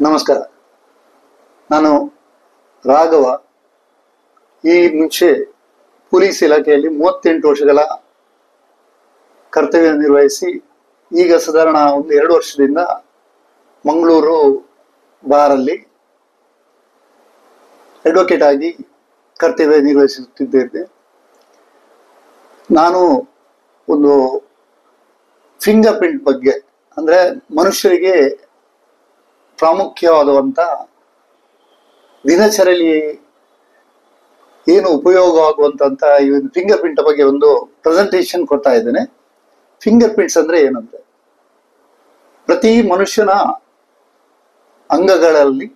ನಮಸ್ಕಾರ. ನಾನು ರಾಘವ. ಈ ಮುಂಚೆ ಪೊಲೀಸ್ ಇಲಾಖೆಯಲ್ಲಿ 38 ವರ್ಷಗಳ ಕರ್ತವ್ಯ ನಿರ್ವಹಿಸಿ ಈಗ ಸಾಧಾರಣ 1-2 ವರ್ಷದಿಂದ ಮಂಗಳೂರು ಬಾರಲ್ಲಿ ಅಡ್ವೊಕೇಟ್ ಆಗಿ ಕರ್ತವ್ಯ ನಿರ್ವಹಿಸುತ್ತಿದ್ದೇನೆ. ನಾನು ಒಂದು ಫಿಂಗರ್ ಪ್ರಿಂಟ್ ಬಗ್ಗೆ, ಅಂದ್ರೆ ಮನುಷ್ಯರಿಗೆ ಪ್ರಾಮುಖ್ಯವಾದಂಥ ದಿನಚರಿಯಲ್ಲಿ ಏನು ಉಪಯೋಗ ಆಗುವಂತ ಈ ಒಂದು ಫಿಂಗರ್ ಪ್ರಿಂಟ್ ಬಗ್ಗೆ ಒಂದು ಪ್ರೆಸೆಂಟೇಶನ್ ಕೊಡ್ತಾ ಇದ್ದೇನೆ. ಫಿಂಗರ್ ಪ್ರಿಂಟ್ಸ್ ಅಂದ್ರೆ ಏನಂದ್ರೆ, ಪ್ರತಿ ಮನುಷ್ಯನ ಅಂಗಗಳಲ್ಲಿ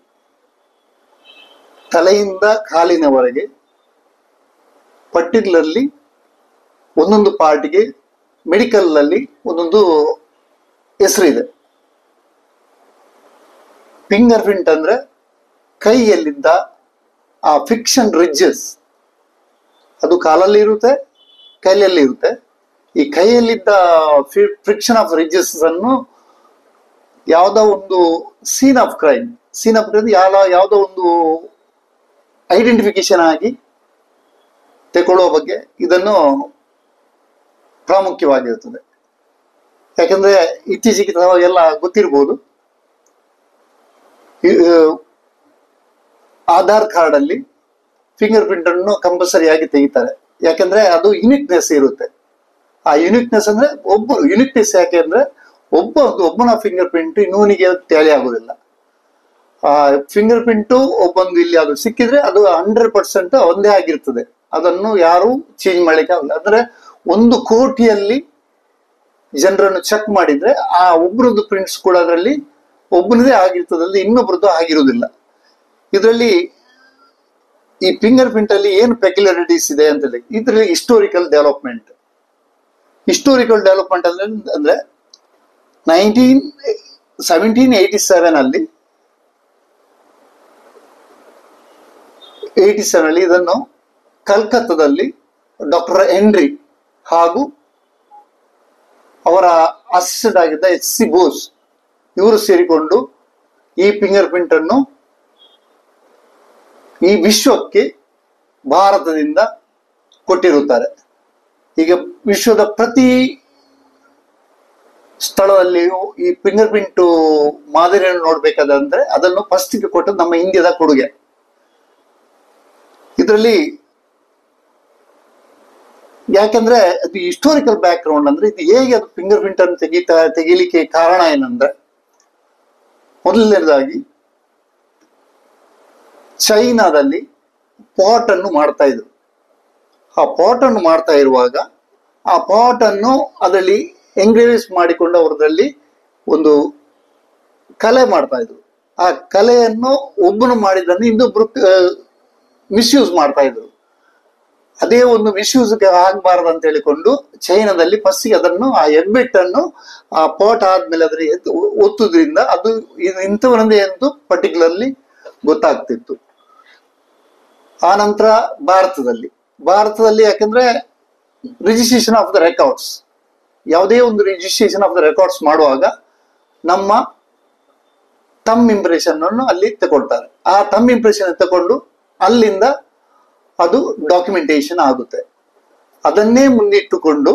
ತಲೆಯಿಂದ ಕಾಲಿನವರೆಗೆ ಪರ್ಟಿಕ್ಯುಲರ್ಲಿ ಒಂದೊಂದು ಪಾರ್ಟ್ಗೆ ಮೆಡಿಕಲ್ ಅಲ್ಲಿ ಒಂದೊಂದು ಹೆಸರಿದೆ. ಫಿಂಗರ್ ಪ್ರಿಂಟ್ ಅಂದ್ರೆ ಕೈಯಲ್ಲಿದ್ದ ಆ ಫಿಕ್ಷನ್ ರಿಡ್ಜಸ್, ಅದು ಕಾಲಲ್ಲಿ ಇರುತ್ತೆ, ಕೈಯಲ್ಲಿ ಇರುತ್ತೆ. ಈ ಕೈಯಲ್ಲಿದ್ದ ಫ್ರಿಕ್ಷನ್ ಆಫ್ ರಿಡ್ಜಸ್ ಅನ್ನು ಯಾವುದೋ ಒಂದು ಸೀನ್ ಆಫ್ ಕ್ರೈಮ್ ಯಾವುದೋ ಒಂದು ಐಡೆಂಟಿಫಿಕೇಶನ್ ಆಗಿ ತಗೊಳ್ಳೋ ಬಗ್ಗೆ ಇದನ್ನು ಪ್ರಾಮುಖ್ಯವಾಗಿರುತ್ತದೆ. ಯಾಕಂದ್ರೆ ಇತ್ತೀಚೆಗೆ ಎಲ್ಲ ಗೊತ್ತಿರ್ಬೋದು, ಆಧಾರ್ ಕಾರ್ಡ್ ಅಲ್ಲಿ ಫಿಂಗರ್ ಪ್ರಿಂಟ್ ಅನ್ನು ಕಂಪಲ್ಸರಿ ಆಗಿ ತೆಗಿತಾರೆ. ಯಾಕಂದ್ರೆ ಅದು ಯುನಿಕ್ನೆಸ್ ಇರುತ್ತೆ. ಆ ಯುನಿಕ್ನೆಸ್ ಅಂದ್ರೆ ಯುನಿಕ್ನೆಸ್ ಯಾಕೆ ಅಂದ್ರೆ ಒಬ್ಬನ ಫಿಂಗರ್ ಪ್ರಿಂಟ್ ಇನ್ನೊಂದಿಗೆ ಟ್ಯಾಲಿ ಆಗೋದಿಲ್ಲ. ಆ ಫಿಂಗರ್ ಪ್ರಿಂಟು ಒಬ್ಬೊಂದು ಇಲ್ಲಿ ಅದು ಸಿಕ್ಕಿದ್ರೆ ಅದು 100% ಒಂದೇ ಆಗಿರ್ತದೆ. ಅದನ್ನು ಯಾರು ಚೇಂಜ್ ಮಾಡ್ಲಿಕ್ಕೆ ಆಗಲ್ಲ. ಅಂದ್ರೆ 1 ಕೋಟಿಯಲ್ಲಿ ಜನರನ್ನು ಚೆಕ್ ಮಾಡಿದ್ರೆ ಆ ಒಬ್ಬರದ್ದು ಪ್ರಿಂಟ್ಸ್ ಕೂಡ ಅದರಲ್ಲಿ ಒಬ್ಬನದೇ ಆಗಿರ್ತದೆ, ಅಲ್ಲಿ ಇನ್ನೊಬ್ರದ್ದು ಆಗಿರುವುದಿಲ್ಲ. ಇದರಲ್ಲಿ ಈ ಫಿಂಗರ್ ಪ್ರಿಂಟ್ ಅಲ್ಲಿ ಏನು ಪೆಕ್ಯುಲಾರಿಟೀಸ್ ಇದೆ ಅಂತ ಹೇಳಿ, ಇದರಲ್ಲಿ ಹಿಸ್ಟೋರಿಕಲ್ ಡೆವಲಪ್ಮೆಂಟ್ ಅಂದ್ರೆ 1787 ಅಲ್ಲಿ ಇದನ್ನು ಕಲ್ಕತ್ತಾದಲ್ಲಿ ಡಾಕ್ಟರ್ ಹೆನ್ರಿ ಹಾಗೂ ಅವರ ಅಸಿಸ್ಟೆಂಟ್ ಆಗಿದ್ದ HC ಬೋಸ್ ಇವರು ಸೇರಿಕೊಂಡು ಈ ಫಿಂಗರ್ ಪ್ರಿಂಟ್ ಅನ್ನು ಈ ವಿಶ್ವಕ್ಕೆ ಭಾರತದಿಂದ ಕೊಟ್ಟಿರುತ್ತಾರೆ. ಈಗ ವಿಶ್ವದ ಪ್ರತಿ ಸ್ಥಳದಲ್ಲಿಯೂ ಈ ಫಿಂಗರ್ ಪ್ರಿಂಟ್ ಮಾದರಿಯನ್ನು ನೋಡ್ಬೇಕಾದಂದ್ರೆ ಅದನ್ನು ಫಸ್ಟ್ಗೆ ಕೊಟ್ಟದ್ದು ನಮ್ಮ ಇಂಡಿಯಾದ ಕೊಡುಗೆ. ಇದರಲ್ಲಿ ಯಾಕಂದ್ರೆ ಅದು ಹಿಸ್ಟೋರಿಕಲ್ ಬ್ಯಾಕ್ ಗ್ರೌಂಡ್ ಅಂದ್ರೆ ಇದು ಹೇಗೆ ಅದು ಫಿಂಗರ್ ಪ್ರಿಂಟ್ ಅನ್ನು ತೆಗಿಲಿಕ್ಕೆ ಕಾರಣ ಏನಂದ್ರೆ, ಮೊದಲನೇದಾಗಿ ಚೈನಾದಲ್ಲಿ ಪಾಟ್ ಅನ್ನು ಮಾಡ್ತಾ ಇದ್ರು. ಆ ಪಾಟ್ ಅನ್ನು ಮಾಡ್ತಾ ಇರುವಾಗ ಆ ಪಾಟ್ ಅನ್ನು ಅದರಲ್ಲಿ ಎಂಗ್ರೇವ್ಸ್ ಮಾಡಿಕೊಂಡು ಅವರದಲ್ಲಿ ಒಂದು ಕಲೆ ಮಾಡ್ತಾ ಇದ್ರು. ಆ ಕಲೆಯನ್ನು ಒಬ್ಬನು ಮಾಡಿದ್ದನ್ನು ಇನ್ನೊಬ್ರು ಮಿಸ್ಯೂಸ್ ಮಾಡ್ತಾ ಇದ್ರು. ಅದೇ ಒಂದು ಮಿಸ್ಯೂಸ್ಗೆ ಆಗಬಾರದು ಅಂತ ಹೇಳಿಕೊಂಡು ಚೈನಾದಲ್ಲಿ ಫಸ್ಟ್ಗೆ ಅದನ್ನು ಆ ಹೆಬ್ಬೆಟ್ಟನ್ನು ಆ ಪಾಟ್ ಆದ್ಮೇಲೆ ಅದ್ರ ಒತ್ತುದ್ರಿಂದ ಅದು ಇಂಥವರೊಂದೇ ಎಂದು ಪರ್ಟಿಕ್ಯುಲರ್ಲಿ ಗೊತ್ತಾಗ್ತಿತ್ತು. ಆ ನಂತರ ಭಾರತದಲ್ಲಿ ಯಾಕಂದ್ರೆ ರಿಜಿಸ್ಟ್ರೇಷನ್ ಆಫ್ ದ ರೆಕಾರ್ಡ್ಸ್, ಯಾವುದೇ ಒಂದು ರಿಜಿಸ್ಟ್ರೇಷನ್ ಆಫ್ ದ ರೆಕಾರ್ಡ್ಸ್ ಮಾಡುವಾಗ ನಮ್ಮ ಥಂಬ್ ಇಂಪ್ರೆಷನ್ ಅನ್ನು ಅಲ್ಲಿ ತಗೊಳ್ತಾರೆ. ಆ ಥಂಬ್ ಇಂಪ್ರೆಷನ್ ತಗೊಂಡು ಅಲ್ಲಿಂದ ಅದು ಡಾಕ್ಯುಮೆಂಟೇಶನ್ ಆಗುತ್ತೆ. ಅದನ್ನೇ ಮುಂದಿಟ್ಟುಕೊಂಡು,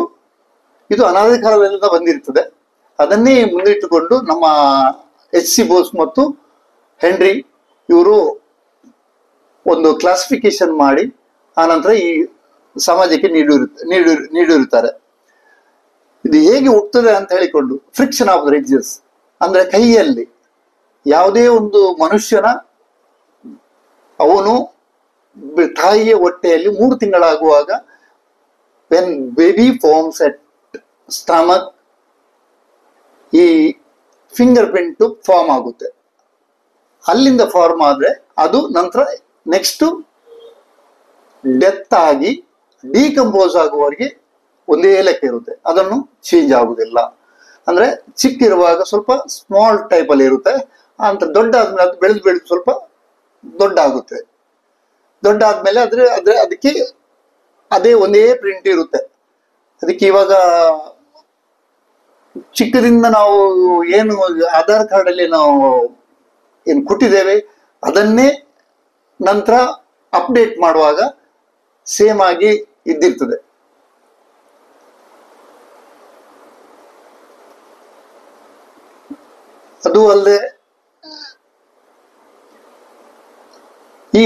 ಇದು ಅನಾದಿ ಕಾಲದಿಂದ ಬಂದಿರ್ತದೆ, ಅದನ್ನೇ ಮುಂದಿಟ್ಟುಕೊಂಡು ನಮ್ಮ HC ಬೋಸ್ ಮತ್ತು ಹೆನ್ರಿ ಇವರು ಒಂದು ಕ್ಲಾಸಿಫಿಕೇಶನ್ ಮಾಡಿ ಆನಂತರ ಈ ಸಮಾಜಕ್ಕೆ ನೀಡಿರುತ್ತಾರೆ. ಇದು ಹೇಗೆ ಹುಟ್ಟುತ್ತದೆ ಅಂತ ಹೇಳಿಕೊಂಡು, ಫ್ರಿಕ್ಷನ್ ಆಫ್ ದ ರಿಡ್ಜಸ್ ಅಂದ್ರೆ ಕೈಯಲ್ಲಿ ಯಾವುದೇ ಒಂದು ಮನುಷ್ಯನ ಅವನು ತಾಯಿಯ ಹೊಟ್ಟೆಯಲ್ಲಿ 3 ತಿಂಗಳಾಗುವಾಗ when baby forms at stomach ಈ ಫಿಂಗರ್ ಪ್ರಿಂಟ್ ಫಾರ್ಮ್ ಆಗುತ್ತೆ. ಅಲ್ಲಿಂದ ಫಾರ್ಮ್ ಆದ್ರೆ ಅದು ನಂತರ ನೆಕ್ಸ್ಟ್ ಡೆತ್ ಆಗಿ ಡಿಕಂಪೋಸ್ ಆಗುವವರೆಗೆ ಒಂದೇ ಲೆಕ್ಕ ಇರುತ್ತೆ, ಅದನ್ನು ಚೇಂಜ್ ಆಗುದಿಲ್ಲ. ಅಂದ್ರೆ ಚಿಕ್ಕಿರುವಾಗ ಸ್ವಲ್ಪ ಸ್ಮಾಲ್ ಟೈಪ್ ಅಲ್ಲಿ ಇರುತ್ತೆ, ಅಂತ ದೊಡ್ಡ ಆದ್ಮೇಲೆ ಅದು ಬೆಳೆದು ಸ್ವಲ್ಪ ದೊಡ್ಡ ಆಗುತ್ತೆ. ದೊಡ್ಡ ಆದ್ಮೇಲೆ ಅದಕ್ಕೆ ಅದೇ ಒಂದೇ ಪ್ರಿಂಟ್ ಇರುತ್ತೆ. ಅದಕ್ಕೆ ಇವಾಗ ಚಿಕ್ಕದಿಂದ ನಾವು ಏನು ಆಧಾರ್ ಕಾರ್ಡ್ ಅಲ್ಲಿ ನಾವು ಏನು ಕೊಟ್ಟಿದ್ದೇವೆ ಅದನ್ನೇ ನಂತರ ಅಪ್ಡೇಟ್ ಮಾಡುವಾಗ ಸೇಮ್ ಆಗಿ ಇದ್ದಿರ್ತದೆ. ಅದು ಅಲ್ಲದೆ ಈ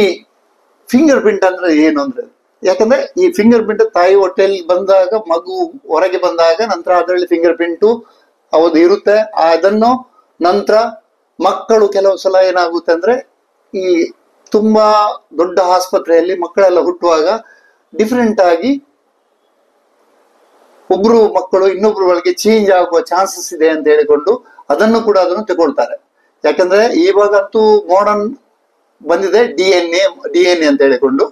ಫಿಂಗರ್ ಪ್ರಿಂಟ್ ಅಂದ್ರೆ ಏನು ಅಂದ್ರೆ, ಯಾಕಂದ್ರೆ ಈ ಫಿಂಗರ್ ಪ್ರಿಂಟ್ ತಾಯಿ ಹೊಟ್ಟೆಯಲ್ಲಿ ಬಂದಾಗ, ಮಗು ಹೊರಗೆ ಬಂದಾಗ ನಂತರ ಅದರಲ್ಲಿ ಫಿಂಗರ್ ಪ್ರಿಂಟು ಹೌದು ಇರುತ್ತೆ. ಅದನ್ನು ನಂತರ ಮಕ್ಕಳು ಕೆಲವು ಸಲ ಏನಾಗುತ್ತೆ ಅಂದ್ರೆ, ಈ ತುಂಬಾ ದೊಡ್ಡ ಆಸ್ಪತ್ರೆಯಲ್ಲಿ ಮಕ್ಕಳೆಲ್ಲ ಹುಟ್ಟುವಾಗ ಡಿಫರೆಂಟ್ ಆಗಿ ಒಬ್ರು ಮಕ್ಕಳು ಇನ್ನೊಬ್ರು ಒಳಗೆ ಚೇಂಜ್ ಆಗುವ ಚಾನ್ಸಸ್ ಇದೆ ಅಂತ ಹೇಳಿಕೊಂಡು ಅದನ್ನು ತಗೊಳ್ತಾರೆ. ಯಾಕಂದ್ರೆ ಇವಾಗಂತೂ ಮಾಡರ್ನ್ ಬಂದಿದೆ ಡಿ ಎನ್ ಎ ಅಂತ ಹೇಳಿಕೊಂಡು.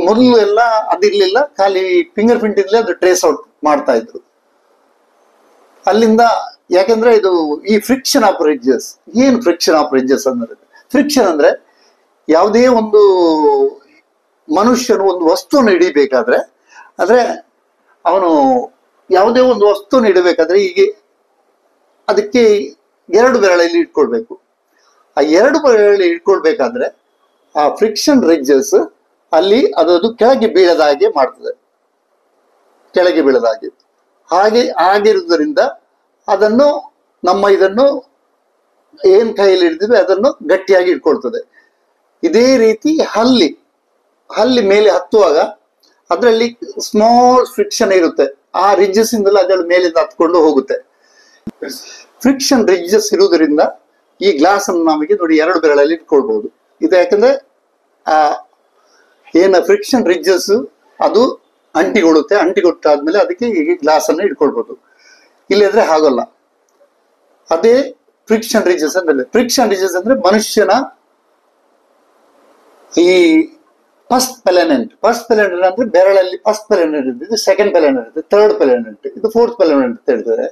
ಮೊದಲು ಎಲ್ಲ ಅದಿರ್ಲಿಲ್ಲ, ಖಾಲಿ ಫಿಂಗರ್ ಪ್ರಿಂಟ್ ಇಂದಲೇ ಅದು ಟ್ರೇಸ್ ಔಟ್ ಮಾಡ್ತಾ ಇದ್ರು. ಅಲ್ಲಿಂದ ಯಾಕಂದ್ರೆ ಇದು ಈ ಫ್ರಿಕ್ಷನ್ ಆಫ್ ರಿಡ್ಜಸ್. ಏನು ಫ್ರಿಕ್ಷನ್ ಆಫ್ ರಿಡ್ಜಸ್ ಅಂದ್ರೆ, ಫ್ರಿಕ್ಷನ್ ಅಂದ್ರೆ ಯಾವುದೇ ಒಂದು ಮನುಷ್ಯನು ಒಂದು ವಸ್ತುವನ್ನು ಹಿಡಿಬೇಕಾದ್ರೆ, ಅಂದ್ರೆ ಅವನು ಯಾವುದೇ ಒಂದು ವಸ್ತುವನ್ನು ಇಡಬೇಕಾದ್ರೆ ಹೀಗೆ ಅದಕ್ಕೆ ಎರಡು ಬೆರಳಲ್ಲಿ ಇಟ್ಕೊಳ್ಬೇಕು. ಆ ಎರಡು ಬೆರಳಲ್ಲಿ ಇಟ್ಕೊಳ್ಬೇಕಾದ್ರೆ ಆ ಫ್ರಿಕ್ಷನ್ ರಿಡ್ಜಸ್ ಅಲ್ಲಿ ಅದು ಕೆಳಗೆ ಬೀಳದ ಹಾಗೆ ಮಾಡ್ತದೆ, ಕೆಳಗೆ ಬೀಳದ ಹಾಗೆ ಆಗಿರುವುದರಿಂದ ಅದನ್ನು ಇದನ್ನು ಏನ್ ಕೈಯಲ್ಲಿ ಹಿಡಿದಿದೆ ಅದನ್ನು ಗಟ್ಟಿಯಾಗಿ ಇಟ್ಕೊಳ್ತದೆ. ಇದೇ ರೀತಿ ಹಲ್ಲಿ ಮೇಲೆ ಹತ್ತುವಾಗ ಅದರಲ್ಲಿ ಸ್ಮಾಲ್ ಫ್ರಿಕ್ಷನ್ ಇರುತ್ತೆ, ಆ ರಿಡ್ಜಸ್ ಇಂದಲೇ ಅದರ ಮೇಲಿಂದ ಹತ್ಕೊಂಡು ಹೋಗುತ್ತೆ. ಫ್ರಿಕ್ಷನ್ ರಿಡ್ಜಸ್ ಇರುವುದರಿಂದ ಈ ಗ್ಲಾಸ್ ಅನ್ನು ನಮಗೆ ನೋಡಿ ಎರಡು ಬೆರಳಲ್ಲಿ ಇಟ್ಕೊಳ್ಬಹುದು. ಇದು ಯಾಕಂದ್ರೆ ಆ ಏನ ಫ್ರಿಕ್ಷನ್ ರಿಡ್ಜಸ್ ಅದು ಅಂಟಿಗೊಟ್ಟಾದ್ಮೇಲೆ ಅದಕ್ಕೆ ಈ ಗ್ಲಾಸ್ ಅನ್ನು ಇಟ್ಕೊಳ್ಬಹುದು. ಇಲ್ಲದ್ರೆ ಹಾಗಲ್ಲ. ಅದೇ ಫ್ರಿಕ್ಷನ್ ರಿಡ್ಜಸ್ ಅಂದ್ರೆ, ಫ್ರಿಕ್ಷನ್ ರಿಡ್ಜಸ್ ಅಂದ್ರೆ ಮನುಷ್ಯನ ಈ ಫಸ್ಟ್ ಪೆಲೆನೆಂಟ್ ಅಂದ್ರೆ ಬೆರಳಲ್ಲಿ ಫಸ್ಟ್ ಪೆಲೆನೆಂಟ್ ಇದ್ದು, ಸೆಕೆಂಡ್ ಪೆಲೆನೆಂಟ್ ಇದ್ದು, ಥರ್ಡ್ ಪೆಲೆನೆಂಟ್ ಇದು, ಫೋರ್ತ್ ಪೆಲೆನೆಂಟ್ ಅಂತ ಹೇಳ್ತಾರೆ.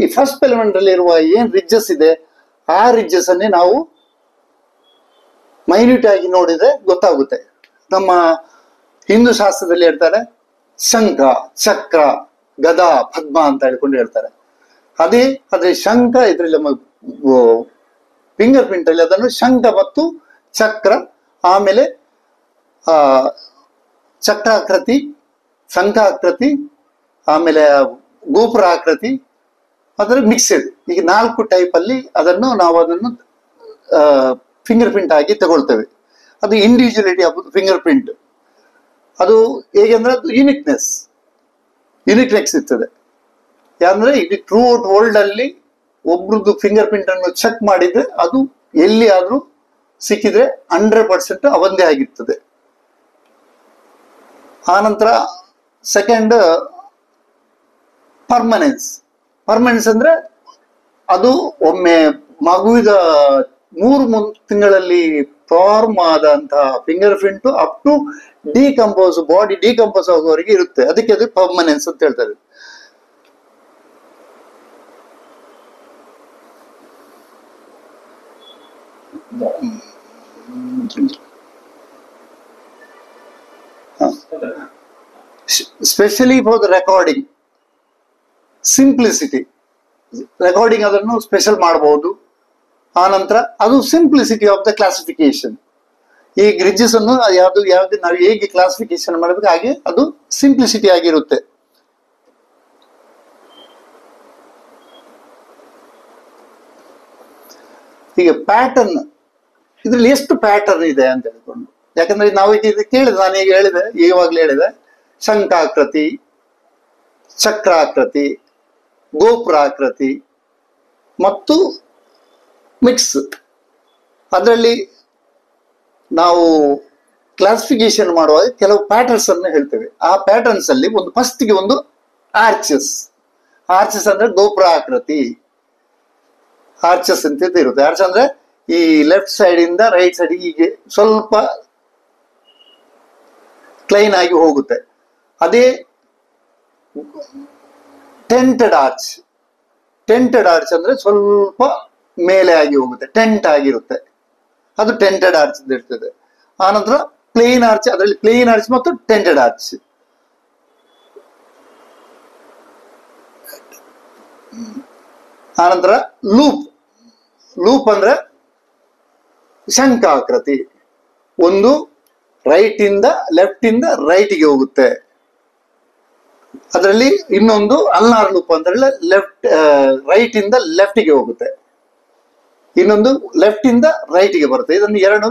ಈ ಫಸ್ಟ್ ಪೆಲೆನೆಂಟ್ ಅಲ್ಲಿ ಇರುವ ಏನ್ ರಿಡ್ಜಸ್ ಇದೆ ಆ ರಿಡ್ಜಸ್ ಅನ್ನೇ ನಾವು ಮೈನ್ಯೂಟ್ ಆಗಿ ನೋಡಿದ್ರೆ ಗೊತ್ತಾಗುತ್ತೆ. ನಮ್ಮ ಹಿಂದೂ ಶಾಸ್ತ್ರದಲ್ಲಿ ಹೇಳ್ತಾರೆ ಶಂಖ, ಚಕ್ರ, ಗದ, ಪದ್ಮ ಅಂತ ಹೇಳ್ಕೊಂಡು ಹೇಳ್ತಾರೆ. ಅದೇ ಶಂಖ ಇದ್ರಲ್ಲಿ ಫಿಂಗರ್ ಪ್ರಿಂಟ್ ಅಲ್ಲಿ ಅದನ್ನು ಶಂಖ ಮತ್ತು ಚಕ್ರ, ಆಮೇಲೆ ಚಕ್ರಾಕೃತಿ, ಶಂಖಾಕೃತಿ, ಆಮೇಲೆ ಗೋಪುರ ಆಕೃತಿ, ಅದರ ಮಿಕ್ಸೆಡ್, ಈಗ 4 ಟೈಪ್ ಅಲ್ಲಿ ನಾವು ಅದನ್ನು ಫಿಂಗರ್ ಪ್ರಿಂಟ್ ಆಗಿ ತಗೊಳ್ತೇವೆ. ಅದು ಇಂಡಿವಿಜುವಲಿಟಿ ಆಫ್ ಫಿಂಗರ್ ಪ್ರಿಂಟ್. ಅದು ಹೇಗೆಂದ್ರೆ ಅದು ಯುನಿಕ್ನೆಸ್ ಇರ್ತದೆ. ಯಾಕಂದ್ರೆ ಇದು ಥ್ರೂ ಔಟ್ ವರ್ಲ್ಡ್ ಅಲ್ಲಿ ಒಬ್ರದ್ದು ಫಿಂಗರ್ ಪ್ರಿಂಟ್ ಅನ್ನು ಚೆಕ್ ಮಾಡಿದ್ರೆ ಅದು ಎಲ್ಲಿ ಆದ್ರೂ ಸಿಕ್ಕಿದ್ರೆ 100% ಅವಂದೇ ಆಗಿರ್ತದೆ. ಆನಂತರ ಸೆಕೆಂಡ್ ಪರ್ಮನೆನ್ಸ್ ಅಂದ್ರೆ ಅದು ಒಮ್ಮೆ ಮಗುವಿದ 3 ತಿಂಗಳಲ್ಲಿ ಫಾರ್ಮ್ ಆದಂತಹ finger print up to body decompose ಆಗುವವರೆಗೆ ಇರುತ್ತೆ. ಅದಕ್ಕೆ ಅದು ಪರ್ಮನೆನ್ಸ್ ಅಂತ ಹೇಳ್ತಾರೆ. Specially for the recording, simplicity, recording ಅದನ್ನು ಸ್ಪೆಷಲ್ ಮಾಡಬಹುದು. ಆನಂತರ ಅದು ಸಿಂಪ್ಲಿಸಿಟಿ ಆಫ್ ದ ಕ್ಲಾಸಿಫಿಕೇಶನ್. ಈ ರಿಡ್ಜಸ್ ಅನ್ನು ಯಾವ್ದು ನಾವು ಹೇಗೆ ಕ್ಲಾಸಿಫಿಕೇಶನ್ ಮಾಡಬೇಕು ಹಾಗೆ ಅದು ಸಿಂಪ್ಲಿಸಿಟಿ ಆಗಿರುತ್ತೆ. ಈಗ ಪ್ಯಾಟರ್ನ್, ಇದ್ರಲ್ಲಿ ಎಷ್ಟು ಪ್ಯಾಟರ್ನ್ ಇದೆ ಅಂತ ಹೇಳ್ಕೊಂಡು, ಯಾಕಂದ್ರೆ ನಾವು ಈಗ ಕೇಳಿದೆ, ನಾನು ಈಗ ಇವಾಗಲೇ ಹೇಳಿದೆ ಶಂಖಾಕೃತಿ, ಚಕ್ರಾಕೃತಿ, ಗೋಪುರಾಕೃತಿ ಮತ್ತು ಮಿಕ್ಸ್. ಅದರಲ್ಲಿ ನಾವು ಕ್ಲಾಸಿಫಿಕೇಶನ್ ಮಾಡುವಾಗ ಕೆಲವು ಪ್ಯಾಟರ್ನ್ಸ್ ಅನ್ನು ಹೇಳ್ತೇವೆ. ಆ ಪ್ಯಾಟರ್ನ್ಸ್ ಅಲ್ಲಿ ಫಸ್ಟ್ಗೆ ಒಂದು ಆರ್ಚಸ್ ಅಂದ್ರೆ ಗೋಪುರ ಆಕೃತಿ, ಆರ್ಚಸ್ ಅಂತ ಇರುತ್ತೆ. ಆರ್ಚ್ ಅಂದ್ರೆ ಈ ಲೆಫ್ಟ್ ಸೈಡ್ ಇಂದ ರೈಟ್ ಸೈಡ್ ಹೀಗೆ ಸ್ವಲ್ಪ ಕ್ಲೈನ್ ಆಗಿ ಹೋಗುತ್ತೆ. ಅದೇ ಟೆಂಟೆಡ್ ಆರ್ಚ್ ಅಂದ್ರೆ ಸ್ವಲ್ಪ ಮೇಲೆ ಆಗಿ ಹೋಗುತ್ತೆ, ಟೆಂಟ್ ಆಗಿರುತ್ತೆ, ಅದು ಟೆಂಟೆಡ್ ಆರ್ಚ್ ಅಂತ ಇರ್ತದೆ. ಆನಂತರ ಪ್ಲೇನ್ ಆರ್ಚ್, ಅದರಲ್ಲಿ ಪ್ಲೇನ್ ಆರ್ಚ್ ಮತ್ತು ಟೆಂಟೆಡ್ ಆರ್ಚ್. ಆನಂತರ ಲೂಪ್ ಅಂದ್ರೆ ಶಂಖಾಕೃತಿ. ಒಂದು ರೈಟ್ ಇಂದ ಲೆಫ್ಟ್ ಇಂದ ರೈಟ್ಗೆ ಹೋಗುತ್ತೆ. ಅದರಲ್ಲಿ ಇನ್ನೊಂದು ಅಲ್ನಾರ್ ಲೂಪ್ ಅಂದ್ರೆ ಲೆಫ್ಟ್ ರೈಟ್ ಇಂದ ಲೆಫ್ಟ್ಗೆ ಹೋಗುತ್ತೆ. ಇನ್ನೊಂದು ಲೆಫ್ಟ್ ಇಂದ ರೈಟ್ಗೆ ಬರುತ್ತೆ. ಇದನ್ನು ಎರಡು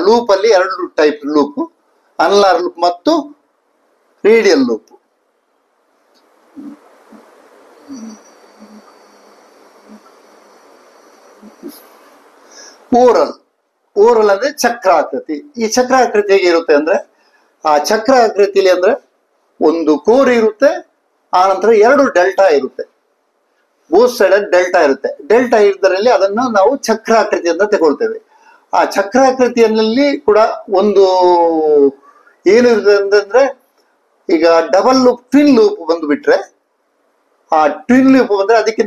ಲೂಪ್ ಅಲ್ಲಿ ಎರಡು ಟೈಪ್ ಲೂಪ್, ಅಲ್ನಾರ್ ಲೂಪ್ ಮತ್ತು ರೇಡಿಯಲ್ ಲೂಪ್. ಓರಲ್ ಅಂದ್ರೆ ಚಕ್ರಾಕೃತಿ. ಈ ಚಕ್ರಾಕೃತಿ ಹೇಗೆ ಇರುತ್ತೆ ಅಂದ್ರೆ, ಆ ಚಕ್ರಾಕೃತಿಲಿ ಅಂದ್ರೆ ಒಂದು ಕೋರ್ ಇರುತ್ತೆ, ಆ ನಂತರ ಎರಡು ಡೆಲ್ಟಾ ಇರುತ್ತೆ, ಬೋತ್ ಸೈಡ್ ಡೆಲ್ಟಾ ಇರುತ್ತೆ. ಡೆಲ್ಟಾ ಇದ್ದರಲ್ಲಿ ಅದನ್ನು ನಾವು ಚಕ್ರಾಕೃತಿ ಅಂತ ತಗೊಳ್ತೇವೆ. ಆ ಚಕ್ರಾಕೃತಿಯಲ್ಲಿ ಕೂಡ ಒಂದು ಏನಿರುತ್ತೆ ಅಂತಂದ್ರೆ, ಈಗ ಡಬಲ್ ಲೂಪ್ ಟ್ವಿನ್ ಲೂಪ್ ಬಂದು ಬಿಟ್ರೆ, ಆ ಟ್ವಿನ್ ಲೂಪ್ ಬಂದ್ರೆ ಅದಕ್ಕೆ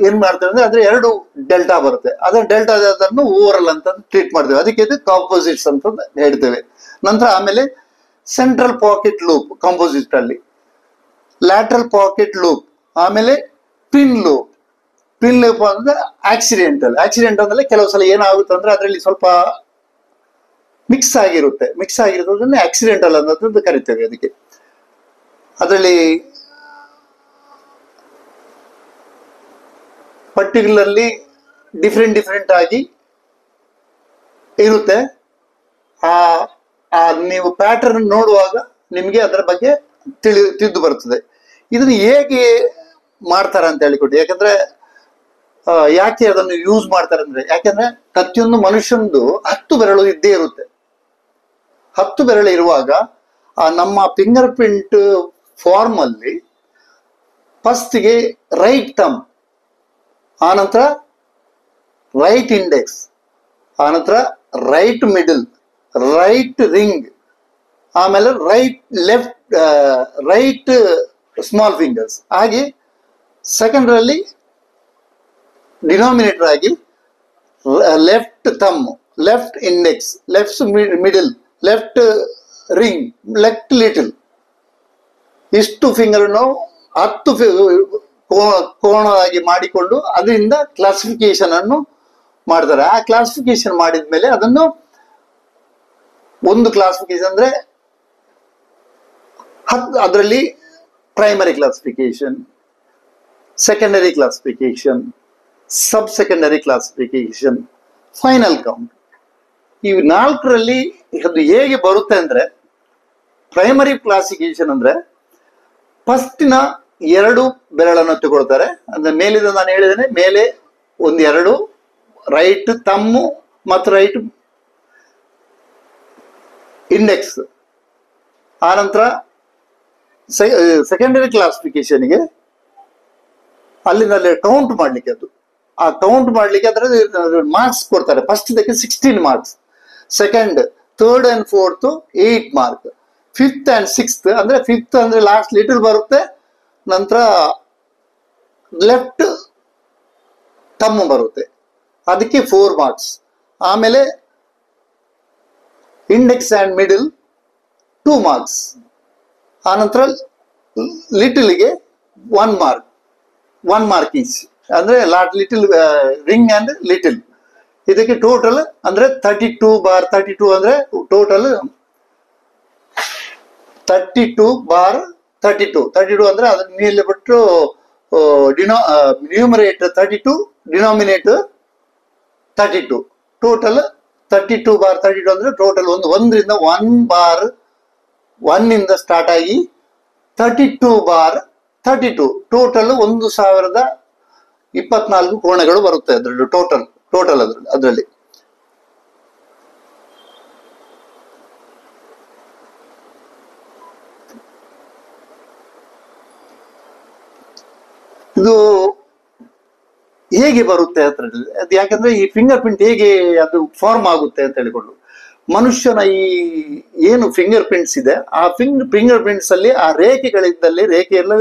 ಏನ್ ಮಾಡ್ತೇವೆ ಅಂದ್ರೆ ಅದ್ರ ಎರಡು ಡೆಲ್ಟಾ ಬರುತ್ತೆ. ಅದನ್ನ ಡೆಲ್ಟಾ ಅದನ್ನು ಓವರಲ್ ಅಂತ ಟ್ರೀಟ್ ಮಾಡ್ತೇವೆ. ಅದಕ್ಕೆ ಇದು ಕಾಂಪೋಸಿಟ್ಸ್ ಅಂತ ಹೇಳ್ತೇವೆ. ನಂತರ ಆಮೇಲೆ ಸೆಂಟ್ರಲ್ ಪಾಕೆಟ್ ಲೂಪ್ ಕಾಂಪೋಸಿಟ್ ಅಲ್ಲಿ, ಲ್ಯಾಟ್ರಲ್ ಪಾಕೆಟ್ ಲೂಪ್, ಆಮೇಲೆ ಟ್ವಿನ್ ಲೂಪ್. ಟ್ವಿನ್ ಲೂಪ್ ಅಂದ್ರೆ ಆಕ್ಸಿಡೆಂಟ್ ಅಂದ್ರೆ ಕೆಲವು ಸಲ ಏನಾಗುತ್ತೆ ಅಂದ್ರೆ ಅದರಲ್ಲಿ ಸ್ವಲ್ಪ ಮಿಕ್ಸ್ ಆಗಿರೋದನ್ನ ಆಕ್ಸಿಡೆಂಟಲ್ ಅನ್ನೋದು ಕರಿತೇವೆ. ಅದಕ್ಕೆ ಅದರಲ್ಲಿ ಪರ್ಟಿಕ್ಯುಲರ್ಲಿ ಡಿಫ್ರೆಂಟ್ ಆಗಿ ಇರುತ್ತೆ. ನೀವು ಪ್ಯಾಟರ್ನ್ ನೋಡುವಾಗ ನಿಮ್ಗೆ ಅದರ ಬಗ್ಗೆ ತಿಳಿದು ಬರ್ತದೆ. ಇದನ್ನು ಹೇಗೆ ಮಾಡ್ತಾರೆ ಅಂತ ಹೇಳಿಕೊಟ್ಟು, ಯಾಕಂದ್ರೆ ಯಾಕೆ ಅದನ್ನು ಯೂಸ್ ಮಾಡ್ತಾರೆ ಅಂದ್ರೆ, ಯಾಕಂದ್ರೆ ಪ್ರತಿಯೊಂದು ಮನುಷ್ಯಂದು 10 ಬೆರಳು ಇದ್ದೇ ಇರುತ್ತೆ. 10 ಬೆರಳು ಇರುವಾಗ ನಮ್ಮ ಫಿಂಗರ್ ಪ್ರಿಂಟ್ ಫಾರ್ಮ್ ಅಲ್ಲಿ ಫಸ್ಟ್ಗೆ ರೈಟ್ ಥಂಬ್, ಆನಂತರ ರೈಟ್ ಇಂಡೆಕ್ಸ್, ಆನಂತರ ರೈಟ್ ಮಿಡಲ್, ರೈಟ್ ರಿಂಗ್, ಆಮೇಲೆ ರೈಟ್ ಸ್ಮಾಲ್ ಫಿಂಗರ್ಸ್. ಹಾಗೆ ಸೆಕೆಂಡ್ರಲ್ಲಿ ಡಿನಾಮಿನೇಟರ್ ಆಗಿ left thumb, left index, left middle, left ring, left little. ಇಷ್ಟು ಫಿಂಗರ್ನು 10 ಕೋಣವಾಗಿ ಮಾಡಿಕೊಂಡು ಅದರಿಂದ ಕ್ಲಾಸಿಫಿಕೇಶನ್ ಅನ್ನು ಮಾಡ್ತಾರೆ. ಆ ಕ್ಲಾಸಿಫಿಕೇಶನ್ ಮಾಡಿದ್ಮೇಲೆ ಅದನ್ನು ಒಂದು ಕ್ಲಾಸಿಫಿಕೇಶನ್ ಅಂದ್ರೆ ಅದರಲ್ಲಿ ಪ್ರೈಮರಿ ಕ್ಲಾಸಿಫಿಕೇಶನ್, ಸೆಕೆಂಡರಿ ಕ್ಲಾಸಿಫಿಕೇಶನ್, ಸಬ್ ಸೆಕೆಂಡರಿ ಕ್ಲಾಸಿಫಿಕೇಶನ್, ಫೈನಲ್ ಕೌಂಟ್. ಈ 4ರಲ್ಲಿ ಅದು ಹೇಗೆ ಬರುತ್ತೆ ಅಂದ್ರೆ, ಪ್ರೈಮರಿ ಕ್ಲಾಸಿಫಿಕೇಶನ್ ಅಂದ್ರೆ ಫಸ್ಟಿನ 2 ಬೆರಳನ್ನು ತಗೊಳ್ತಾರೆ. ಅಂದ್ರೆ ಮೇಲಿದ ನಾನು ಹೇಳಿದ್ದೇನೆ, ಮೇಲೆ 1-2 ರೈಟ್ ಥಂಬ್ ಮತ್ತು ರೈಟ್ ಇಂಡೆಕ್ಸ್. ಆನಂತರ ಸೆಕೆಂಡರಿ ಕ್ಲಾಸಿಫಿಕೇಶನ್ಗೆ ಅಲ್ಲಿಂದ ಕೌಂಟ್ ಮಾಡ್ಲಿಕ್ಕೆ, ಆ ಕೌಂಟ್ ಮಾಡ್ಲಿಕ್ಕೆ ಅದರ ಮಾರ್ಕ್ಸ್ ಕೊಡ್ತಾರೆ. ಫಸ್ಟ್ ಇದಕ್ಕೆ 16 marks, second, third and fourth 8 mark, fifth and sixth ಅಂದ್ರೆ ಫಿಫ್ತ್ ಅಂದ್ರೆ ಲಾಸ್ಟ್ ಲಿಟಲ್ ಬರುತ್ತೆ, ನಂತರ ಲೆಫ್ಟ್ ಥಂಬ್ ಬರುತ್ತೆ, ಅದಕ್ಕೆ 4 ಮಾರ್ಕ್ಸ್. ಆಮೇಲೆ ಇಂಡೆಕ್ಸ್ ಅಂಡ್ ಮಿಡಲ್ 2 ಮಾರ್ಕ್ಸ್. ಆನಂತರ ಲಿಟಲ್ಗೆ 1 ಮಾರ್ಕ್ ಈಚ್, ಅಂದ್ರೆ ಲಿಟಲ್ ರಿಂಗ್ ಅಂಡ್ ಲಿಟಲ್. ಇದಕ್ಕೆ ಟೋಟಲ್ ಅಂದ್ರೆ 32/32 ಅಂದ್ರೆ ಟೋಟಲ್ 32/32 ಅಂದ್ರೆ ಅದನ್ನ ಮೇಲೆ ಬಿಟ್ಟು ನ್ಯೂಮರೇಟರ್ 32, ಡಿನಾಮಿನೇಟರ್ 32, ಟೋಟಲ್ 32/32 ಅಂದ್ರೆ ಟೋಟಲ್ 1ರಿಂದ 1 ಇಂದ ಸ್ಟಾರ್ಟ್ ಆಗಿ 32/32 ಟೋಟಲ್ 1024 ಕೋಣಗಳು ಬರುತ್ತೆ ಅದರಲ್ಲಿ. ಟೋಟಲ್ ಅದರಲ್ಲಿ ಇದು ಹೇಗೆ ಬರುತ್ತೆ ಅದರಲ್ಲಿ, ಅದು ಯಾಕಂದ್ರೆ ಈ ಫಿಂಗರ್ ಪ್ರಿಂಟ್ ಹೇಗೆ ಅದು ಫಾರ್ಮ್ ಆಗುತ್ತೆ ಅಂತ ಹೇಳಿಕೊಂಡು, ಮನುಷ್ಯನ ಈ ಏನು ಫಿಂಗರ್ ಪ್ರಿಂಟ್ಸ್ ಇದೆ, ಆ ಫಿಂಗರ್ ಪ್ರಿಂಟ್ಸ್ ಅಲ್ಲಿ ಆ ರೇಖೆಗಳಿದ್ದಲ್ಲಿ ರೇಖೆಯಲ್ಲ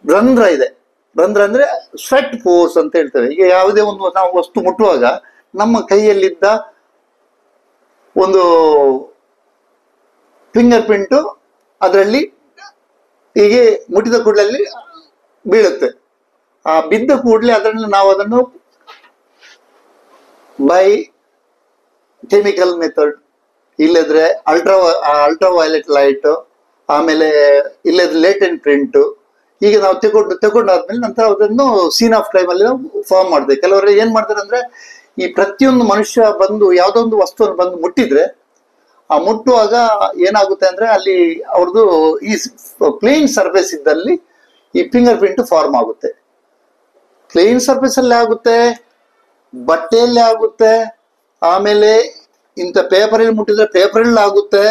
ರಂಧ್ರ ಇದೆ. ರಂಧ್ರ ಅಂದ್ರೆ ಸ್ವೆಟ್ ಫೋರ್ಸ್ ಅಂತ ಹೇಳ್ತೇವೆ. ಈಗ ಯಾವುದೇ ಒಂದು ನಾವು ವಸ್ತು ಮುಟ್ಟುವಾಗ ನಮ್ಮ ಕೈಯಲ್ಲಿದ್ದ ಒಂದು ಫಿಂಗರ್ ಪ್ರಿಂಟ್ ಅದರಲ್ಲಿ ಹೀಗೆ ಮುಟ್ಟಿದ ಕೂಡಲೇ ಬೀಳುತ್ತೆ. ಆ ಬಿದ್ದ ಕೂಡಲೇ ಅದನ್ನು ನಾವು ಅದನ್ನು ಬೈ ಕೆಮಿಕಲ್ ಮೆಥಡ್, ಇಲ್ಲದ್ರೆ ಅಲ್ಟ್ರಾ ವೈಲೆಟ್ ಲೈಟ್, ಆಮೇಲೆ ಇಲ್ಲದ್ರೆ ಲೇಟೆಂಟ್ ಪ್ರಿಂಟ್. ಈಗ ನಾವು ತಗೊಂಡಾದ್ಮೇಲೆ ನಂತರ ಅದನ್ನು ಸೀನ್ ಆಫ್ ಕ್ರೈಮ್ ಅಲ್ಲಿ ನಾವು ಫಾರ್ಮ್ ಮಾಡಿದೆ. ಕೆಲವರು ಏನ್ ಮಾಡ್ತಾರೆ ಅಂದ್ರೆ, ಈ ಪ್ರತಿಯೊಂದು ಮನುಷ್ಯ ಬಂದು ಯಾವುದೋ ಒಂದು ವಸ್ತುವನ್ನು ಬಂದು ಮುಟ್ಟಿದ್ರೆ, ಆ ಮುಟ್ಟುವಾಗ ಏನಾಗುತ್ತೆ ಅಂದ್ರೆ ಅಲ್ಲಿ ಅವ್ರದ್ದು ಈ ಪ್ಲೇನ್ ಸರ್ಫೇಸ್ ಇದ್ದಲ್ಲಿ ಈ ಫಿಂಗರ್ ಪ್ರಿಂಟ್ ಫಾರ್ಮ್ ಆಗುತ್ತೆ. ಪ್ಲೇನ್ ಸರ್ಫೇಸ್ ಅಲ್ಲಿ ಆಗುತ್ತೆ, ಬಟ್ಟೆಯಲ್ಲಿ ಆಗುತ್ತೆ, ಆಮೇಲೆ ಇಂಥ ಪೇಪರಲ್ಲಿ ಮುಟ್ಟಿದ್ರೆ ಪೇಪರಲ್ಲಿ ಆಗುತ್ತೆ,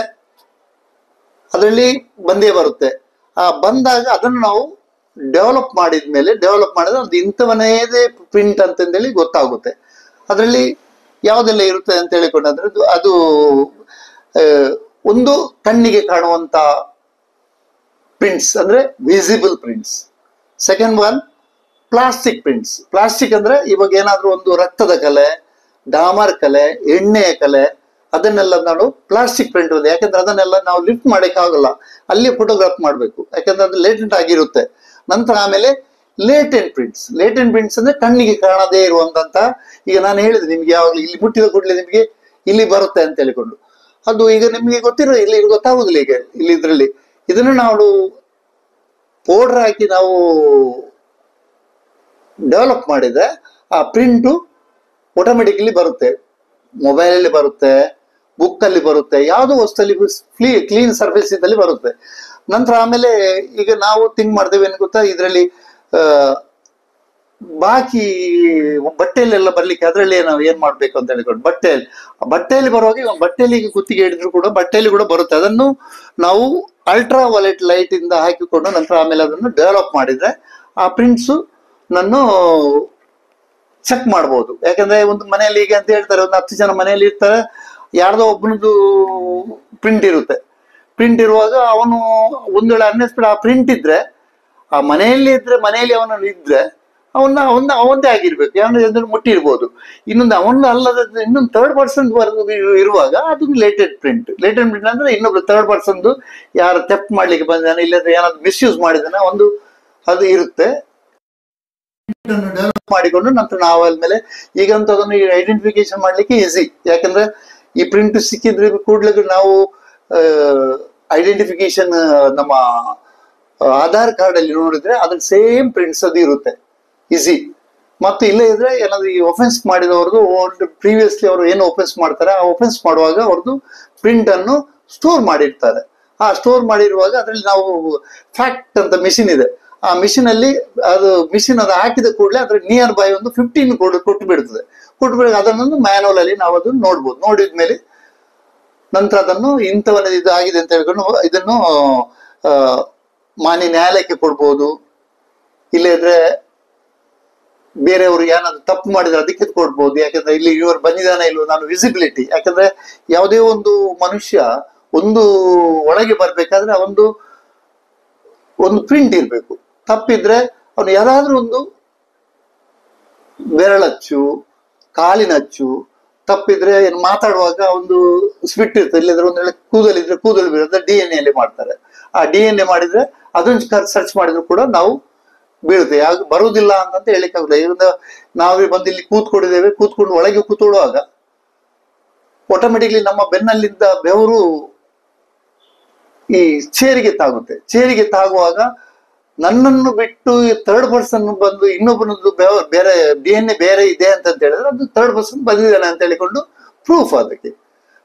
ಅದರಲ್ಲಿ ಬಂದೇ ಬರುತ್ತೆ. ಆ ಬಂದಾಗ ಅದನ್ನು ನಾವು ಡೆವಲಪ್ ಮಾಡಿದ್ರೆ ಅದು ಇಂಥವನೇದೇ ಪ್ರಿಂಟ್ ಅಂತಂದೇಳಿ ಗೊತ್ತಾಗುತ್ತೆ. ಅದರಲ್ಲಿ ಯಾವುದೆಲ್ಲ ಇರುತ್ತೆ ಅಂತ ಹೇಳಿಕೊಂಡ್ರೆ ಅದು ಒಂದು ಕಣ್ಣಿಗೆ ಕಾಣುವಂತ ಪ್ರಿಂಟ್ಸ್ ಅಂದ್ರೆ visible prints. Second one plastic prints. Plastic ಅಂದ್ರೆ ಇವಾಗ ಏನಾದ್ರೂ ಒಂದು ರಕ್ತದ ಕಲೆ, ಡಾಮರ್ ಕಲೆ, ಎಣ್ಣೆಯ ಕಲೆ, ಅದನ್ನೆಲ್ಲ ನಾವು ಪ್ಲಾಸ್ಟಿಕ್ ಪ್ರಿಂಟ್ ಇದೆ. ಯಾಕಂದ್ರೆ ಅದನ್ನೆಲ್ಲ ನಾವು ಲಿಫ್ಟ್ ಮಾಡಕ್ ಆಗಲ್ಲ, ಅಲ್ಲಿ ಫೋಟೋಗ್ರಾಫ್ ಮಾಡ್ಬೇಕು, ಯಾಕಂದ್ರೆ ಅದು ಲೇಟೆಂಟ್ ಆಗಿರುತ್ತೆ. ನಂತರ ಆಮೇಲೆ ಲೇಟೆಂಟ್ ಪ್ರಿಂಟ್ಸ್ ಅಂದ್ರೆ ಕಣ್ಣಿಗೆ ಕಾಣದೇ ಇರುವಂತ, ಈಗ ನಾನು ಹೇಳಿದೆ ನಿಮ್ಗೆ ಯಾವಾಗಲೂ ಇಲ್ಲಿ ಮುಟ್ಟಿದ ಕೂಡಲೇ ನಿಮ್ಗೆ ಇಲ್ಲಿ ಬರುತ್ತೆ ಅಂತ ಹೇಳಿಕೊಂಡು, ಅದು ಈಗ ನಿಮ್ಗೆ ಇಲ್ಲಿ ಗೊತ್ತಾಗುದಿಲ್ಲ. ಈಗ ಇದ್ರಲ್ಲಿ ಇದನ್ನು ನಾವು ಪೌಡರ್ ಹಾಕಿ ನಾವು ಡೆವಲಪ್ ಮಾಡಿದ್ರೆ ಆ ಪ್ರಿಂಟು ಆಟೋಮೆಟಿಕಲಿ ಬರುತ್ತೆ. ಮೊಬೈಲಲ್ಲಿ ಬರುತ್ತೆ, ಬುಕ್ ಅಲ್ಲಿ ಬರುತ್ತೆ, ಯಾವುದೋ ವಸ್ತುಲ್ಲಿ ಕ್ಲೀನ್ ಸರ್ಫೇಸ್ ಇದ್ದಲ್ಲಿ ಬರುತ್ತೆ. ನಂತರ ಆಮೇಲೆ ಈಗ ನಾವು ಥಿಂಕ್ ಮಾಡ್ತೇವೆ ಏನು ಗೊತ್ತಾ, ಇದರಲ್ಲಿ ಬಾಕಿ ಬಟ್ಟೆಯಲ್ಲೆಲ್ಲ ಬರ್ಲಿಕ್ಕೆ ಅದರಲ್ಲಿ ನಾವು ಏನ್ ಮಾಡ್ಬೇಕು ಅಂತ ಹೇಳಿಕೊಂಡು, ಬಟ್ಟೆಯಲ್ಲಿ ಬರುವಾಗ ಬಟ್ಟೆಯಲ್ಲಿ ಕುತ್ತಿಗೆ ಹಿಡಿದ್ರು ಕೂಡ ಬಟ್ಟೆಯಲ್ಲಿ ಕೂಡ ಬರುತ್ತೆ. ಅದನ್ನು ನಾವು ಅಲ್ಟ್ರಾ ವೈಲೆಟ್ ಲೈಟ್ ಇಂದ ಹಾಕಿಕೊಂಡು ನಂತರ ಆಮೇಲೆ ಅದನ್ನು ಡೆವಲಪ್ ಮಾಡಿದ್ರೆ ಆ ಪ್ರಿಂಟ್ಸು ನಾನು ಚೆಕ್ ಮಾಡ್ಬೋದು. ಯಾಕಂದ್ರೆ ಒಂದು ಮನೆಯಲ್ಲಿ ಈಗ ಅಂತ ಹೇಳ್ತಾರೆ, ಒಂದು 10 ಜನ ಮನೆಯಲ್ಲಿ ಇರ್ತಾರೆ, ಯಾರ್ದೋ ಒಬ್ಬನದು ಪ್ರಿಂಟ್ ಇರುವಾಗ ಅವನು ಒಂದು ವೇಳೆ ಅನ್ನಿಸ್ಬಿಡ ಆ ಪ್ರಿಂಟ್ ಇದ್ರೆ, ಆ ಮನೆಯಲ್ಲಿ ಅವನು ಇದ್ರೆ ಅವಂದೇ ಆಗಿರ್ಬೇಕು, ಯಾವ್ದು ಮುಟ್ಟಿರ್ಬೋದು. ಅವನು ಅಲ್ಲದ ಇನ್ನೊಂದು ಥರ್ಡ್ ಪರ್ಸನ್ ಇರುವಾಗ ಅದು ಲೇಟೆಂಟ್ ಪ್ರಿಂಟ್ ಅಂದ್ರೆ ಇನ್ನೊಬ್ರು ಥರ್ಡ್ ಪರ್ಸನ್ ಯಾರು ಥೆಫ್ಟ್ ಮಾಡ್ಲಿಕ್ಕೆ ಬಂದಾನೆ, ಇಲ್ಲದ್ರೆ ಏನಾದ್ರು ಮಿಸ್ಯೂಸ್ ಮಾಡಿದಾನೆ ಅದು ಇರುತ್ತೆ. ಡೆವಲಪ್ ಮಾಡಿಕೊಂಡು ನಂತರ ನಾವು ಆದ್ಮೇಲೆ ಈಗಂತೂ ಅದನ್ನು ಐಡೆಂಟಿಫಿಕೇಶನ್ ಮಾಡ್ಲಿಕ್ಕೆ ಈಸಿ. ಯಾಕಂದ್ರೆ ಈ ಪ್ರಿಂಟ್ ಸಿಕ್ಕಿದ್ರೆ ಕೂಡ್ಲೆ ನಾವು ಐಡೆಂಟಿಫಿಕೇಶನ್ ನಮ್ಮ ಆಧಾರ್ ಕಾರ್ಡ್ ಅಲ್ಲಿ ನೋಡಿದ್ರೆ ಅದ್ರ ಸೇಮ್ ಪ್ರಿಂಟ್ಸ್ ಅದು ಇರುತ್ತೆ, ಈಸಿ. ಮತ್ತೆ ಇಲ್ಲೇ ಇದ್ರೆ ಏನಾದ್ರು ಈ ಒಫೆನ್ಸ್ ಮಾಡಿದವ್ರದ್ದು ಪ್ರೀವಿಯಸ್ಲಿ ಅವರು ಏನು ಒಫೆನ್ಸ್ ಮಾಡ್ತಾರೆ, ಆ ಒಫೆನ್ಸ್ ಮಾಡುವಾಗ ಅವ್ರದ್ದು ಪ್ರಿಂಟ್ ಅನ್ನು ಸ್ಟೋರ್ ಮಾಡಿರ್ತಾರೆ. ಆ ಸ್ಟೋರ್ ಮಾಡಿರುವಾಗ ಅದರಲ್ಲಿ ನಾವು ಫ್ಯಾಕ್ಟ್ ಅಂತ ಮಿಷಿನ್ ಇದೆ, ಆ ಮಿಷಿನ್ ಅಲ್ಲಿ ಅದು ಹಾಕಿದ ಕೂಡಲೇ ಅದ್ರ ನಿಯರ್ ಬೈ ಒಂದು 15 ಕೊಟ್ಟು ಬಿಡ್ತದೆ. ಅದನ್ನೊಂದು ಮ್ಯಾನುವಲ್ ಅಲ್ಲಿ ನಾವು ಅದನ್ನು ನೋಡ್ಬೋದು. ನೋಡಿದ್ಮೇಲೆ ನಂತರ ಅದನ್ನು ಇಂಥವನ್ನ ಇದು ಆಗಿದೆ ಅಂತ ಹೇಳ್ಕೊಂಡು ಇದನ್ನು ಮಾನ್ಯ ನ್ಯಾಯಾಲಯಕ್ಕೆ ಕೊಡ್ಬೋದು. ಇಲ್ಲದ್ರೆ ಬೇರೆಯವರು ಏನಾದ್ರು ತಪ್ಪು ಮಾಡಿದ್ರೆ ಅದಕ್ಕೆ ಕೊಡ್ಬೋದು. ಯಾಕಂದ್ರೆ ಇಲ್ಲಿ ಇವರು ಬಂದಿದ್ದಾನೆ ಇಲ್ವೋ ನಾನು ವಿಸಿಬಿಲಿಟಿ, ಯಾಕಂದ್ರೆ ಯಾವುದೇ ಒಂದು ಮನುಷ್ಯ ಒಂದು ಒಳಗೆ ಬರ್ಬೇಕಾದ್ರೆ ಒಂದು ಪ್ರಿಂಟ್ ಇರ್ಬೇಕು. ತಪ್ಪಿದ್ರೆ ಅವನು ಯಾರಾದ್ರೂ ಒಂದು ಬೆರಳಚ್ಚು, ಕಾಲಿನಚ್ಚು ತಪ್ಪಿದ್ರೆ ಏನು ಮಾತಾಡುವಾಗ ಒಂದು ಸ್ಪಿಟ್ ಇರ್ತದೆ, ಇಲ್ಲದ್ರೆ ಒಂದು ವೇಳೆ ಕೂದಲು ಬೀಳಿದ್ರೆ DNA ಅಲ್ಲಿ ಮಾಡ್ತಾರೆ. ಆ DNA ಮಾಡಿದ್ರೆ ಅದನ್ನ ಸರ್ಚ್ ಮಾಡಿದ್ರು ಕೂಡ ನಾವು ಬೀಳುತ್ತೆ. ಬರುವುದಿಲ್ಲ ಅಂತ ಹೇಳಿಕ್ಕಾಗಲ್ಲ. ಈಗ ನಾವೇ ಬಂದು ಇಲ್ಲಿ ಕೂತ್ಕೊಂಡು ಒಳಗೆ ಕೂತ್ಕೊಳ್ಳುವಾಗ ಆಟೋಮೆಟಿಕ್ಲಿ ನಮ್ಮ ಬೆನ್ನಲ್ಲಿದ್ದ ಬೆವರು ಈ ಚೇರಿಗೆ ತಾಗುವಾಗ ನನ್ನನ್ನು ಬಿಟ್ಟು ಥರ್ಡ್ ಪರ್ಸನ್ ಬಂದು ಇನ್ನೊಬ್ಬನದ್ದು ಬೇರೆ DNA ಬೇರೆ ಇದೆ ಅಂತ ಹೇಳಿದ್ರೆ ಅದು ಥರ್ಡ್ ಪರ್ಸನ್ ಬಂದಿದ್ದಾನೆ ಅಂತ ಹೇಳಿಕೊಂಡು ಪ್ರೂಫ್ ಅದಕ್ಕೆ.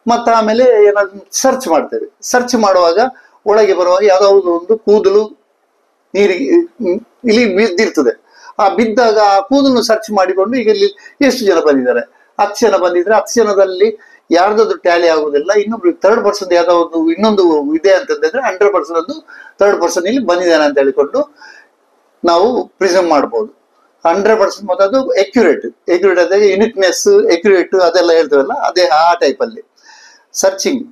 ಮತ್ತೆ ಆಮೇಲೆ ಏನಾದ್ರು ಸರ್ಚ್ ಮಾಡ್ತೇವೆ. ಸರ್ಚ್ ಮಾಡುವಾಗ ಒಳಗೆ ಬರುವಾಗ ಯಾವ್ದಾವುದು ಒಂದು ಕೂದಲು ನೀರಿಗೆ ಇಲ್ಲಿ ಬಿದ್ದಿರ್ತದೆ. ಆ ಬಿದ್ದಾಗ ಆ ಕೂದಲು ಸರ್ಚ್ ಮಾಡಿಕೊಂಡು ಈಗ ಇಲ್ಲಿ ಎಷ್ಟು ಜನ ಬಂದಿದ್ದಾರೆ, 10 ಜನ ಬಂದಿದ್ರೆ 10 ಜನದಲ್ಲಿ ಯಾರ್ದಾದ್ರು ಟ್ಯಾಲಿ ಆಗುದಿಲ್ಲ, ಇನ್ನೊಬ್ರು ಥರ್ಡ್ ಪರ್ಸನ್ ಯಾವ್ದಾವುದು ಇನ್ನೊಂದು ಇದೆ ಅಂತಂದ್ರೆ 100% ಥರ್ಡ್ ಪರ್ಸನ್ ಇಲ್ಲಿ ಬಂದಿದ್ದಾನೆ ಅಂತ ಹೇಳಿಕೊಂಡು ನಾವು ಪ್ರಿಸಮ್ ಮಾಡ್ಬೋದು. 100% ಮತ್ತೆ ಅದು ಎಕ್ಯುರೇಟ್ ಅದೇ ಯುನಿಕ್ನೆಸ್ ಎಕ್ಯುರೇಟ್ ಅದೆಲ್ಲ ಹೇಳ್ತೇವಲ್ಲ, ಅದೇ ಆ ಟೈಪ್ ಅಲ್ಲಿ searching.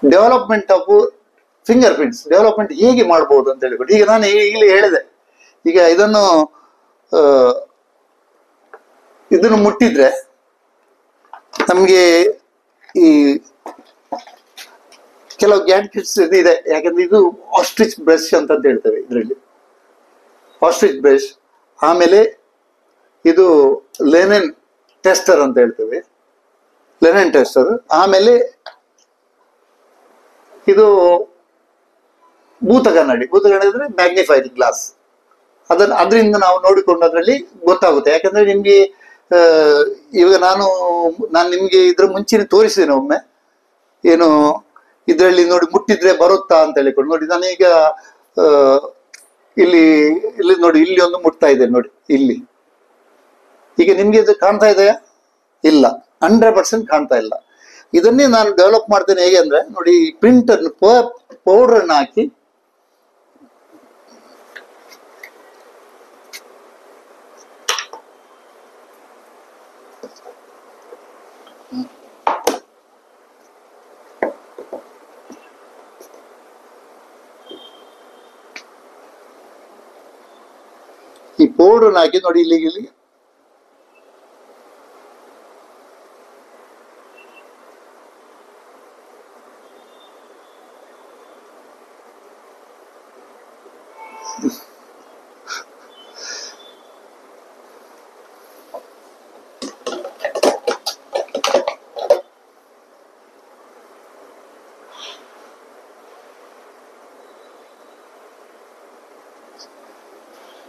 Development of finger prints development ಹೇಗೆ ಮಾಡ್ಬೋದು ಅಂತ ಹೇಳಿಕೊಂಡು ಈಗ ನಾನು ಈಗಲೇ ಹೇಳಿದೆ. ಈಗ ಇದನ್ನು ಮುಟ್ಟಿದ್ರೆ ನಮ್ಗೆ ಈ ಕೆಲವು ಗ್ಯಾಡ್ಜೆಟ್ಸ್ ಇದೆ. ಯಾಕಂದ್ರೆ ಇದು ಆಸ್ಟ್ರಿಚ್ ಬ್ರಷ್ ಅಂತ ಹೇಳ್ತೇವೆ. ಇದರಲ್ಲಿ ಆಸ್ಟ್ರಿಚ್ ಬ್ರಷ್, ಆಮೇಲೆ ಇದು ಲೆನೆನ್ ಟೆಸ್ಟರ್ ಅಂತ ಹೇಳ್ತೇವೆ, ಲೆನೆನ್ ಟೆಸ್ಟರ್. ಆಮೇಲೆ ಇದು ಭೂತ ಕನ್ನಡಿ ಅಂದ್ರೆ ಮ್ಯಾಗ್ನಿಫೈಡ್ ಗ್ಲಾಸ್. ಅದರಿಂದ ನಾವು ನೋಡಿಕೊಂಡು ಅದರಲ್ಲಿ ಗೊತ್ತಾಗುತ್ತೆ. ಯಾಕಂದ್ರೆ ನಿಮ್ಗೆ ಇವಾಗ ನಾನು ನಿಮ್ಗೆ ಇದ್ರ ಮುಂಚೆನೆ ತೋರಿಸಿದ್ದೇನೆ ಒಮ್ಮೆ, ಏನು ಇದರಲ್ಲಿ ನೋಡಿ ಮುಟ್ಟಿದ್ರೆ ಬರುತ್ತಾ ಅಂತ ಹೇಳಿಕೊಂಡು. ನೋಡಿ ನಾನೀಗ ಇಲ್ಲಿ ನೋಡಿ, ಇಲ್ಲಿ ಒಂದು ಮುಟ್ತಾ ಇದೆ ನೋಡಿ, ಇಲ್ಲಿ. ಈಗ ನಿಮ್ಗೆ ಇದು ಕಾಣ್ತಾ ಇದೆಯಾ? ಇಲ್ಲ, 100% ಕಾಣ್ತಾ ಇಲ್ಲ. ಇದನ್ನೇ ನಾನು ಡೆವಲಪ್ ಮಾಡ್ತೇನೆ ಹೇಗೆ ಅಂದ್ರೆ, ನೋಡಿ ಪ್ರಿಂಟ್ ಅನ್ನು ಪೌಡರ್ ಅನ್ನು ಹಾಕಿ ಈ ಪೌಡರ್ ಹಾಕಿ ನೋಡಿ ಇಲ್ಲಿ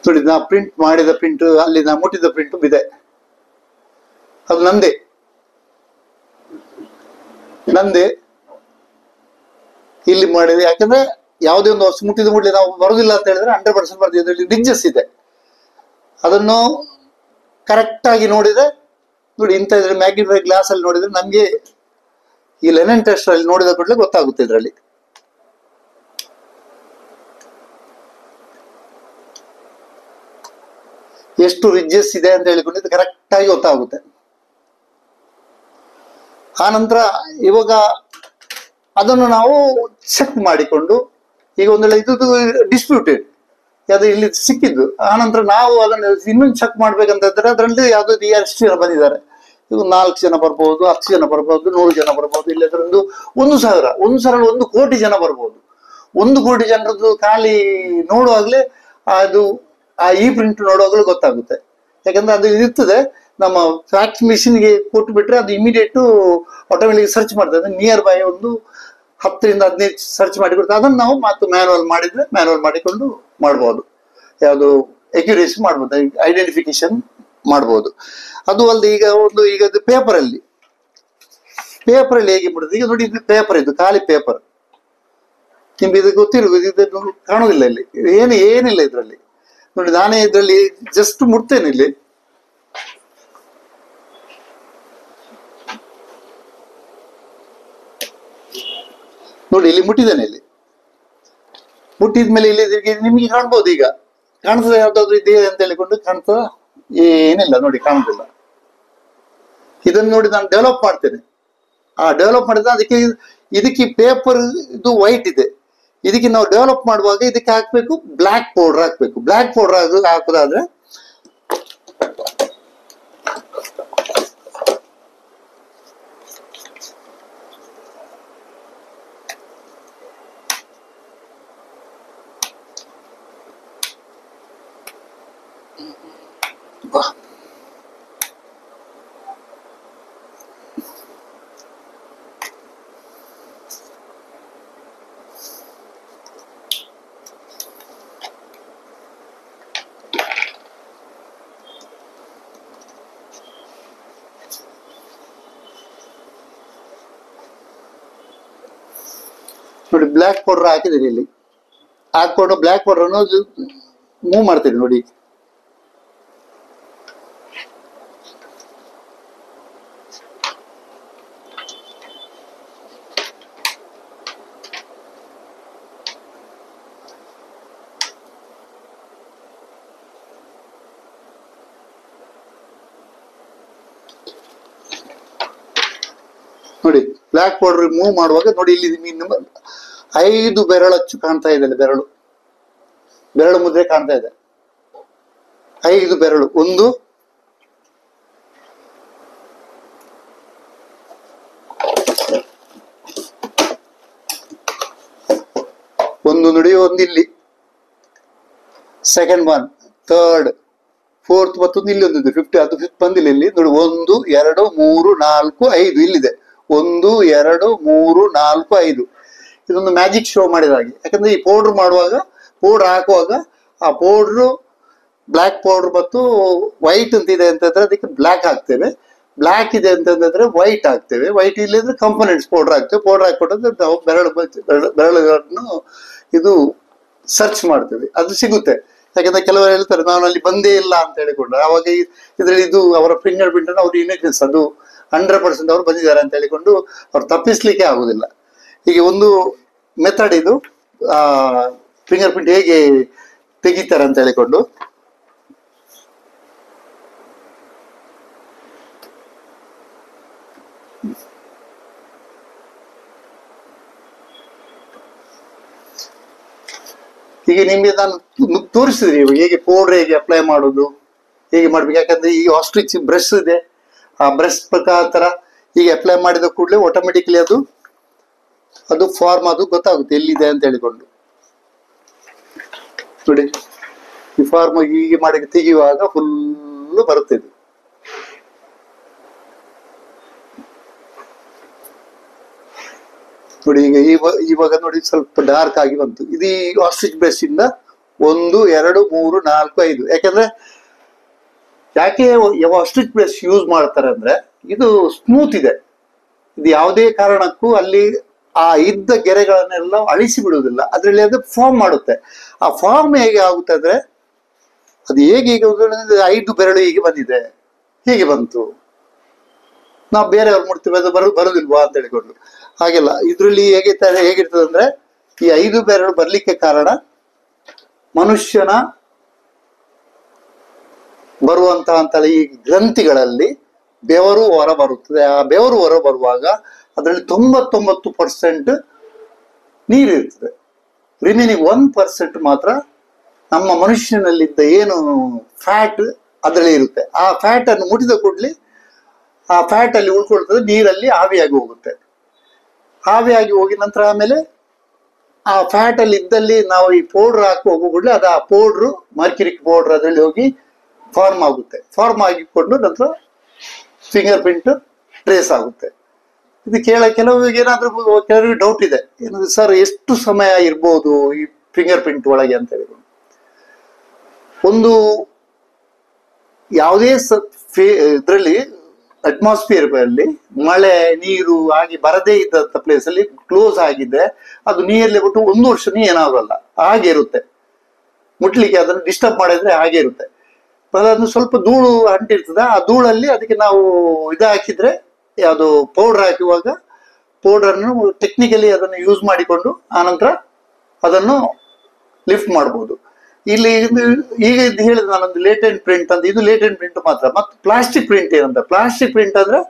ನೋಡಿ, ನಾ ಪ್ರಿಂಟ್ ಮಾಡಿದ ಪ್ರಿಂಟ್, ಅಲ್ಲಿ ನಾ ಮುಟ್ಟಿದ ಪ್ರಿಂಟ್ ಇದೆ, ಅದು ನಂದೇ. ಇಲ್ಲಿ ಮಾಡಿದೆ. ಯಾಕಂದ್ರೆ ಯಾವುದೇ ಒಂದು ವಸ್ತು ಮುಟ್ಟಿದ ಮುಟ್ಲಿ ನಾವು ಬರುದಿಲ್ಲ ಅಂತ ಹೇಳಿದ್ರೆ 100% ಬರ್ತದೆ. ಇದರಲ್ಲಿ ರಿಡ್ಜಸ್ ಇದೆ, ಅದನ್ನು ಕರೆಕ್ಟ್ ಆಗಿ ನೋಡಿದ್ರೆ ನೋಡಿ, ಇಂಥ ಇದ್ರೆ ಮ್ಯಾಗ್ನಿಫೈ ಗ್ಲಾಸ್ ಅಲ್ಲಿ ನೋಡಿದ್ರೆ ನಮ್ಗೆ ಈ ಲೆನೆನ್ ಟೆಸ್ಟ್ ಅಲ್ಲಿ ನೋಡಿದ ಕೂಡಲೇ ಗೊತ್ತಾಗುತ್ತೆ ಇದರಲ್ಲಿ. ಎಷ್ಟು ರಿಡ್ಜಸ್ ಇದೆ ಅಂತ ಹೇಳಿಕೊಂಡು ಕರೆಕ್ಟ್ ಆಗಿ ಗೊತ್ತಾಗುತ್ತೆ. ಆನಂತರ ಇವಾಗ ಅದನ್ನು ನಾವು ಚೆಕ್ ಮಾಡಿಕೊಂಡು, ಈಗ ಒಂದೆಲ್ಲ ಇದು ಡಿಸ್ಪ್ಯೂಟೆಡ್, ಅದು ಇಲ್ಲಿ ಸಿಕ್ಕಿದ್ದು. ಆನಂತರ ನಾವು ಅದನ್ನು ಇನ್ನೊಂದು ಚೆಕ್ ಮಾಡ್ಬೇಕಂತ ಇದ್ರೆ ಅದರಲ್ಲಿ ಯಾವ್ದು ಎಷ್ಟು ಜನ ಬಂದಿದ್ದಾರೆ, ಇವು 4 ಜನ ಬರ್ಬೋದು, 10 ಜನ ಬರ್ಬೋದು, 100 ಜನ ಬರ್ಬೋದು, ಇಲ್ಲ ಅದರದ್ದು 1,000, 1 ಕೋಟಿ ಜನ ಬರ್ಬೋದು. 1 ಕೋಟಿ ಜನರದ್ದು ಖಾಲಿ ನೋಡುವಾಗಲೇ ಅದು ಈ ಪ್ರಿಂಟ್ ನೋಡುವಾಗಲೂ ಗೊತ್ತಾಗುತ್ತೆ. ಯಾಕಂದ್ರೆ ಅದು ಇರ್ತದೆ, ನಮ್ಮ ಫ್ಯಾಕ್ಸ್ ಮಿಷಿನ್ಗೆ ಕೊಟ್ಟು ಬಿಟ್ರೆ ಅದು ಇಮಿಡಿಯೇಟ್ ಆಟೋಮೆಟಿಕ್ ಸರ್ಚ್ ಮಾಡ್ತದೆ. ನಿಯರ್ ಬೈ ಒಂದು 10 ರಿಂದ 15 ಸರ್ಚ್ ಮಾಡಿ ಕೊಡ್ತದೆ. ಅದನ್ನು ನಾವು ಮತ್ತೆ ಮ್ಯಾನುವಲ್ ಮಾಡಿದ್ರೆ ಮ್ಯಾನುವಲ್ ಮಾಡಿಕೊಂಡು ಮಾಡ್ಬೋದು, ಯಾವುದು ಅಕ್ಯುರೇಸಿ ಮಾಡ್ಬೋದು, ಐಡೆಂಟಿಫಿಕೇಶನ್ ಮಾಡ್ಬೋದು. ಅದು ಅಲ್ಲದೆ ಈಗ ಪೇಪರಲ್ಲಿ ಹೇಗೆ ಬಿಡುತ್ತೆ. ಈಗ ನೋಡಿ, ಇದು ಪೇಪರ್, ಇದು ಖಾಲಿ ಪೇಪರ್, ನಿಮ್ಗೆ ಇದು ಗೊತ್ತಿರ್ಬೋದು, ಇದು ಕಾಣುವುದಿಲ್ಲ ಇಲ್ಲಿ, ಏನಿಲ್ಲ ಇದರಲ್ಲಿ. ನೋಡಿ, ನಾನೇ ಇದರಲ್ಲಿ ಜಸ್ಟ್ ಮುಟ್ತೇನೆ ಇಲ್ಲಿ, ನೋಡಿ ಇಲ್ಲಿ ಮುಟ್ಟಿದ್ದೇನೆ. ಇಲ್ಲಿ ಮುಟ್ಟಿದ್ಮೇಲೆ ಇಲ್ಲಿ ನಿಮ್ಗೆ ಕಾಣ್ಬೋದು, ಈಗ ಕಾಣ್ತದೆ ಯಾವ್ದಾದ್ರು ಇದೆ ಅಂತ ಹೇಳಿಕೊಂಡು ಕಾಣ್ತದ? ಏನಿಲ್ಲ ನೋಡಿ, ಕಾಣುದಿಲ್ಲ. ಇದನ್ನು ನೋಡಿ ನಾನು ಡೆವಲಪ್ ಮಾಡ್ತೇನೆ. ಡೆವಲಪ್ ಮಾಡಿದ್ರೆ ಇದಕ್ಕೆ ಪೇಪರ್ ಇದು ವೈಟ್ ಇದೆ, ಇದಕ್ಕೆ ನಾವು ಡೆವಲಪ್ ಮಾಡುವಾಗ ಇದಕ್ಕೆ ಹಾಕ್ಬೇಕು ಬ್ಲ್ಯಾಕ್ ಪೌಡರ್ ಹಾಕ್ಬೇಕು. ಬ್ಲ್ಯಾಕ್ ಪೌಡರ್ ಹಾಕೋದಾದ್ರೆ ನೋಡಿ, ಬ್ಲ್ಯಾಕ್ ಪೌಡರ್ ಹಾಕಿದ್ದೀನಿ. ಇಲ್ಲಿ ಹಾಕೊಂಡು ಬ್ಲ್ಯಾಕ್ ಪೌಡರ್ ಅನ್ನು ಮೂವ್ ಮಾಡ್ತೀನಿ ನೋಡಿ. ನೋಡಿ, ಬ್ಲ್ಯಾಕ್ ಪೌಡರ್ ಮೂವ್ ಮಾಡುವಾಗ ನೋಡಿ, ಇಲ್ಲಿ 5 ಬೆರಳಚ್ಚು ಕಾಣ್ತಾ ಇದೆ. ಬೆರಳು ಮುದ್ರೆ ಕಾಣ್ತಾ ಇದೆ. 5 ಬೆರಳು, 1 ನೋಡಿ, 1 ಇಲ್ಲಿ, ಸೆಕೆಂಡ್ 1, ಥರ್ಡ್, ಫೋರ್ತ್ ಮತ್ತೊಂದು ಇಲ್ಲಿ ಒಂದಿದೆ 50, ಅದು ಫಿಫ್ತ್ ಬಂದಿಲ್ಲ ಇಲ್ಲಿ ನೋಡಿ. 1 2 3 4 5 ಇಲ್ಲಿದೆ. 1 2 3 4 5. ಇದೊಂದು ಮ್ಯಾಜಿಕ್ ಶೋ ಮಾಡಿದ ಹಾಗೆ. ಯಾಕಂದ್ರೆ ಈ ಪೌಡರ್ ಮಾಡುವಾಗ, ಪೌಡರ್ ಹಾಕುವಾಗ ಆ ಪೌಡ್ರು ಬ್ಲ್ಯಾಕ್ ಪೌಡರ್ ಮತ್ತು ವೈಟ್ ಅಂತ ಇದೆ ಅಂತಂದ್ರೆ ಅದಕ್ಕೆ ಬ್ಲ್ಯಾಕ್ ಹಾಕ್ತೇವೆ, ಬ್ಲ್ಯಾಕ್ ಇದೆ ಅಂತಂದ್ರೆ ವೈಟ್ ಹಾಕ್ತೇವೆ, ವೈಟ್ ಇಲ್ಲದ್ರೆ ಕಾಂಪೊನೆಂಟ್ಸ್ ಪೌಡರ್ ಹಾಕ್ತೇವೆ. ಪೌಡರ್ ಹಾಕ್ಬಿಟ್ಟು ನಾವು ಬೆರಳುಗಳನ್ನು ಇದು ಸರ್ಚ್ ಮಾಡ್ತೇವೆ, ಅದು ಸಿಗುತ್ತೆ. ಯಾಕಂದ್ರೆ ಕೆಲವರು ಹೇಳ್ತಾರೆ ನಾನು ಅಲ್ಲಿ ಬಂದೇ ಇಲ್ಲ ಅಂತ ಹೇಳಿಕೊಂಡು, ಅವಾಗ ಇದ್ರಲ್ಲಿ ಇದು ಅವರ ಫಿಂಗರ್ ಪ್ರಿಂಟ್ ಅನ್ನು ಅವ್ರು ಯುನಿಕ್ನೆಸ್ ಅದು 100% ಅವ್ರು ಬಂದಿದ್ದಾರೆ ಅಂತ ಹೇಳಿಕೊಂಡು ಅವ್ರು ತಪ್ಪಿಸ್ಲಿಕ್ಕೆ ಆಗುದಿಲ್ಲ. ಹೀಗೆ ಒಂದು ಮೆಥಡ್ ಇದು ಫಿಂಗರ್ ಪ್ರಿಂಟ್ ಹೇಗೆ ತೆಗಿತಾರೆ ಅಂತ ಹೇಳಿಕೊಂಡು. ಈಗ ನಿಮ್ಗೆ ನಾನು ತೋರಿಸಿದ್ರಿ ಹೇಗೆ ಪೌಡರ್ ಹೇಗೆ ಅಪ್ಲೈ ಮಾಡೋದು, ಹೇಗೆ ಮಾಡ್ಬೇಕು. ಯಾಕಂದ್ರೆ ಈ ಆಸ್ಟ್ರಿಚ್ ಬ್ರಷ್ ಇದೆ, ಆ ಬ್ರಷ್ ಪ್ರಕಾರ ಹೀಗೆ ಅಪ್ಲೈ ಮಾಡಿದ ಕೂಡಲೇ ಆಟೋಮೆಟಿಕ್ಲಿ ಅದು ಫಾರ್ಮ್ ಅದು ಗೊತ್ತಾಗುತ್ತೆ ಎಲ್ಲಿದೆ ಅಂತ ಹೇಳಿಕೊಂಡು. ನೋಡಿ ಈ ಫಾರ್ಮ್ ಹೀಗೆ ಮಾಡಿ ತೆಗೆಯುವಾಗ ಫುಲ್ ಬರುತ್ತೆ ಇದು. ನೋಡಿ ಈಗ ಇವಾಗ ನೋಡಿ ಸ್ವಲ್ಪ ಡಾರ್ಕ್ ಆಗಿ ಬಂತು. ಇದು ಈ ಆಸ್ಟ್ರಿಚ್ ಬ್ರಷ್ ಇಂದ 1 2 3 4 5. ಯಾಕಂದ್ರೆ ಯಾಕೆ ಆಸ್ಟ್ರಿಚ್ ಬ್ರಷ್ ಯೂಸ್ ಮಾಡ್ತಾರೆ ಅಂದ್ರೆ ಇದು ಸ್ಮೂತ್ ಇದೆ, ಇದು ಯಾವುದೇ ಕಾರಣಕ್ಕೂ ಅಲ್ಲಿ ಆ ಇದ್ದ ಗೆರೆಗಳನ್ನೆಲ್ಲ ಅಳಿಸಿ ಬಿಡುವುದಿಲ್ಲ, ಅದ್ರಲ್ಲಿ ಅದು ಫಾರ್ಮ್ ಮಾಡುತ್ತೆ. ಆ ಫಾರ್ಮ್ ಹೇಗೆ ಆಗುತ್ತೆ ಅಂದ್ರೆ ಅದು ಹೇಗೆ ಈಗ 5 ಬೆರಳು ಹೀಗೆ ಬಂದಿದೆ, ಹೀಗೆ ಬಂತು, ನಾವು ಬೇರೆಯವ್ರು ಮುಡ್ತೀವಿ ಅದು ಬರುದಿಲ್ವಾ ಅಂತ ಹೇಳಿಕೊಂಡು. ಹಾಗೆಲ್ಲ ಇದ್ರಲ್ಲಿ ಹೇಗಿರ್ತದೆ ಅಂದ್ರೆ ಈ 5 ಬೆರಳು ಬರ್ಲಿಕ್ಕೆ ಕಾರಣ ಮನುಷ್ಯನ ಬರುವಂತಹ ಈ ಗ್ರಂಥಿಗಳಲ್ಲಿ ಬೆವರು ಹೊರ ಬರುತ್ತದೆ. ಆ ಬೆವರು ಹೊರ ಬರುವಾಗ ಅದರಲ್ಲಿ 99% ನೀರು ಇರ್ತದೆ, ರಿಮೈನಿಂಗ್ 1% ಮಾತ್ರ ನಮ್ಮ ಮನುಷ್ಯನಲ್ಲಿದ್ದ ಏನು ಫ್ಯಾಟ್ ಅದರಲ್ಲಿ ಇರುತ್ತೆ. ಆ ಫ್ಯಾಟ್ ಅನ್ನು ಮುಟ್ಟಿದ ಕೂಡಲೇ ಆ ಫ್ಯಾಟ್ ಅಲ್ಲಿ ಉಳ್ಕೊಳ್ತದೆ, ನೀರಲ್ಲಿ ಆವಿಯಾಗಿ ಹೋಗುತ್ತೆ. ಆವಿಯಾಗಿ ಹೋಗಿ ನಂತರ ಆಮೇಲೆ ಆ ಫ್ಯಾಟ್ ಅಲ್ಲಿ ಇದ್ದಲ್ಲಿ ನಾವು ಈ ಪೌಡರ್ ಹಾಕಿ ಹೋಗೋ ಕೂಡಲೇ ಅದು ಆ ಪೌಡ್ರು ಮರ್ಕ್ಯುರಿಕ್ ಪೌಡರ್ ಅದರಲ್ಲಿ ಹೋಗಿ ಫಾರ್ಮ್ ಆಗುತ್ತೆ. ಫಾರ್ಮ್ ಆಗಿಕೊಂಡು ನಂತರ ಫಿಂಗರ್ ಪ್ರಿಂಟ್ ಟ್ರೇಸ್ ಆಗುತ್ತೆ. ಇದು ಕೆಲವರಿಗೆ ಕೆಲವರಿಗೆ ಡೌಟ್ ಇದೆ, ಏನಂದ್ರೆ ಸರ್ ಎಷ್ಟು ಸಮಯ ಇರ್ಬೋದು ಈ ಫಿಂಗರ್ ಪ್ರಿಂಟ್ ಒಳಗೆ ಅಂತ ಹೇಳಿದ್ರು. ಒಂದು ಯಾವುದೇ ಇದರಲ್ಲಿ ಅಟ್ಮಾಸ್ಫಿಯರ್ ಅಲ್ಲಿ ಮಳೆ ನೀರು ಆಗಿ ಬರದೇ ಇದ್ದಂತ ಪ್ಲೇಸ್ ಅಲ್ಲಿ ಕ್ಲೋಸ್ ಆಗಿದೆ, ಅದು ನೀರಲ್ಲಿ ಬಿಟ್ಟು 1 ವರ್ಷನೂ ಏನಾಗಲ್ಲ, ಹಾಗೆ ಇರುತ್ತೆ. ಮುಟ್ಲಿಕ್ಕೆ ಅದನ್ನು ಡಿಸ್ಟರ್ಬ್ ಮಾಡಿದ್ರೆ ಹಾಗೆ ಇರುತ್ತೆ. ಅದನ್ನು ಸ್ವಲ್ಪ ಧೂಳು ಅಂಟಿರ್ತದೆ, ಆ ಧೂಳಲ್ಲಿ ಅದಕ್ಕೆ ನಾವು ಹಾಕಿದ್ರೆ ಅದು ಪೌಡರ್ ಹಾಕುವಾಗ ಪೌಡರ್ನು ಟೆಕ್ನಿಕಲಿ ಅದನ್ನು ಯೂಸ್ ಮಾಡಿಕೊಂಡು ಆನಂತರ ಅದನ್ನು ಲಿಫ್ಟ್ ಮಾಡ್ಬೋದು. ಇಲ್ಲಿ ಈಗ ಇದು ಹೇಳಿದ ನಾನೊಂದು ಲೇಟೆಂಟ್ ಪ್ರಿಂಟ್ ಅಂತ, ಇದು ಲೇಟೆಂಟ್ ಪ್ರಿಂಟ್ ಮಾತ್ರ. ಮತ್ತು ಪ್ಲಾಸ್ಟಿಕ್ ಪ್ರಿಂಟ್ ಏನಂತ, ಪ್ಲಾಸ್ಟಿಕ್ ಪ್ರಿಂಟ್ ಅಂದ್ರೆ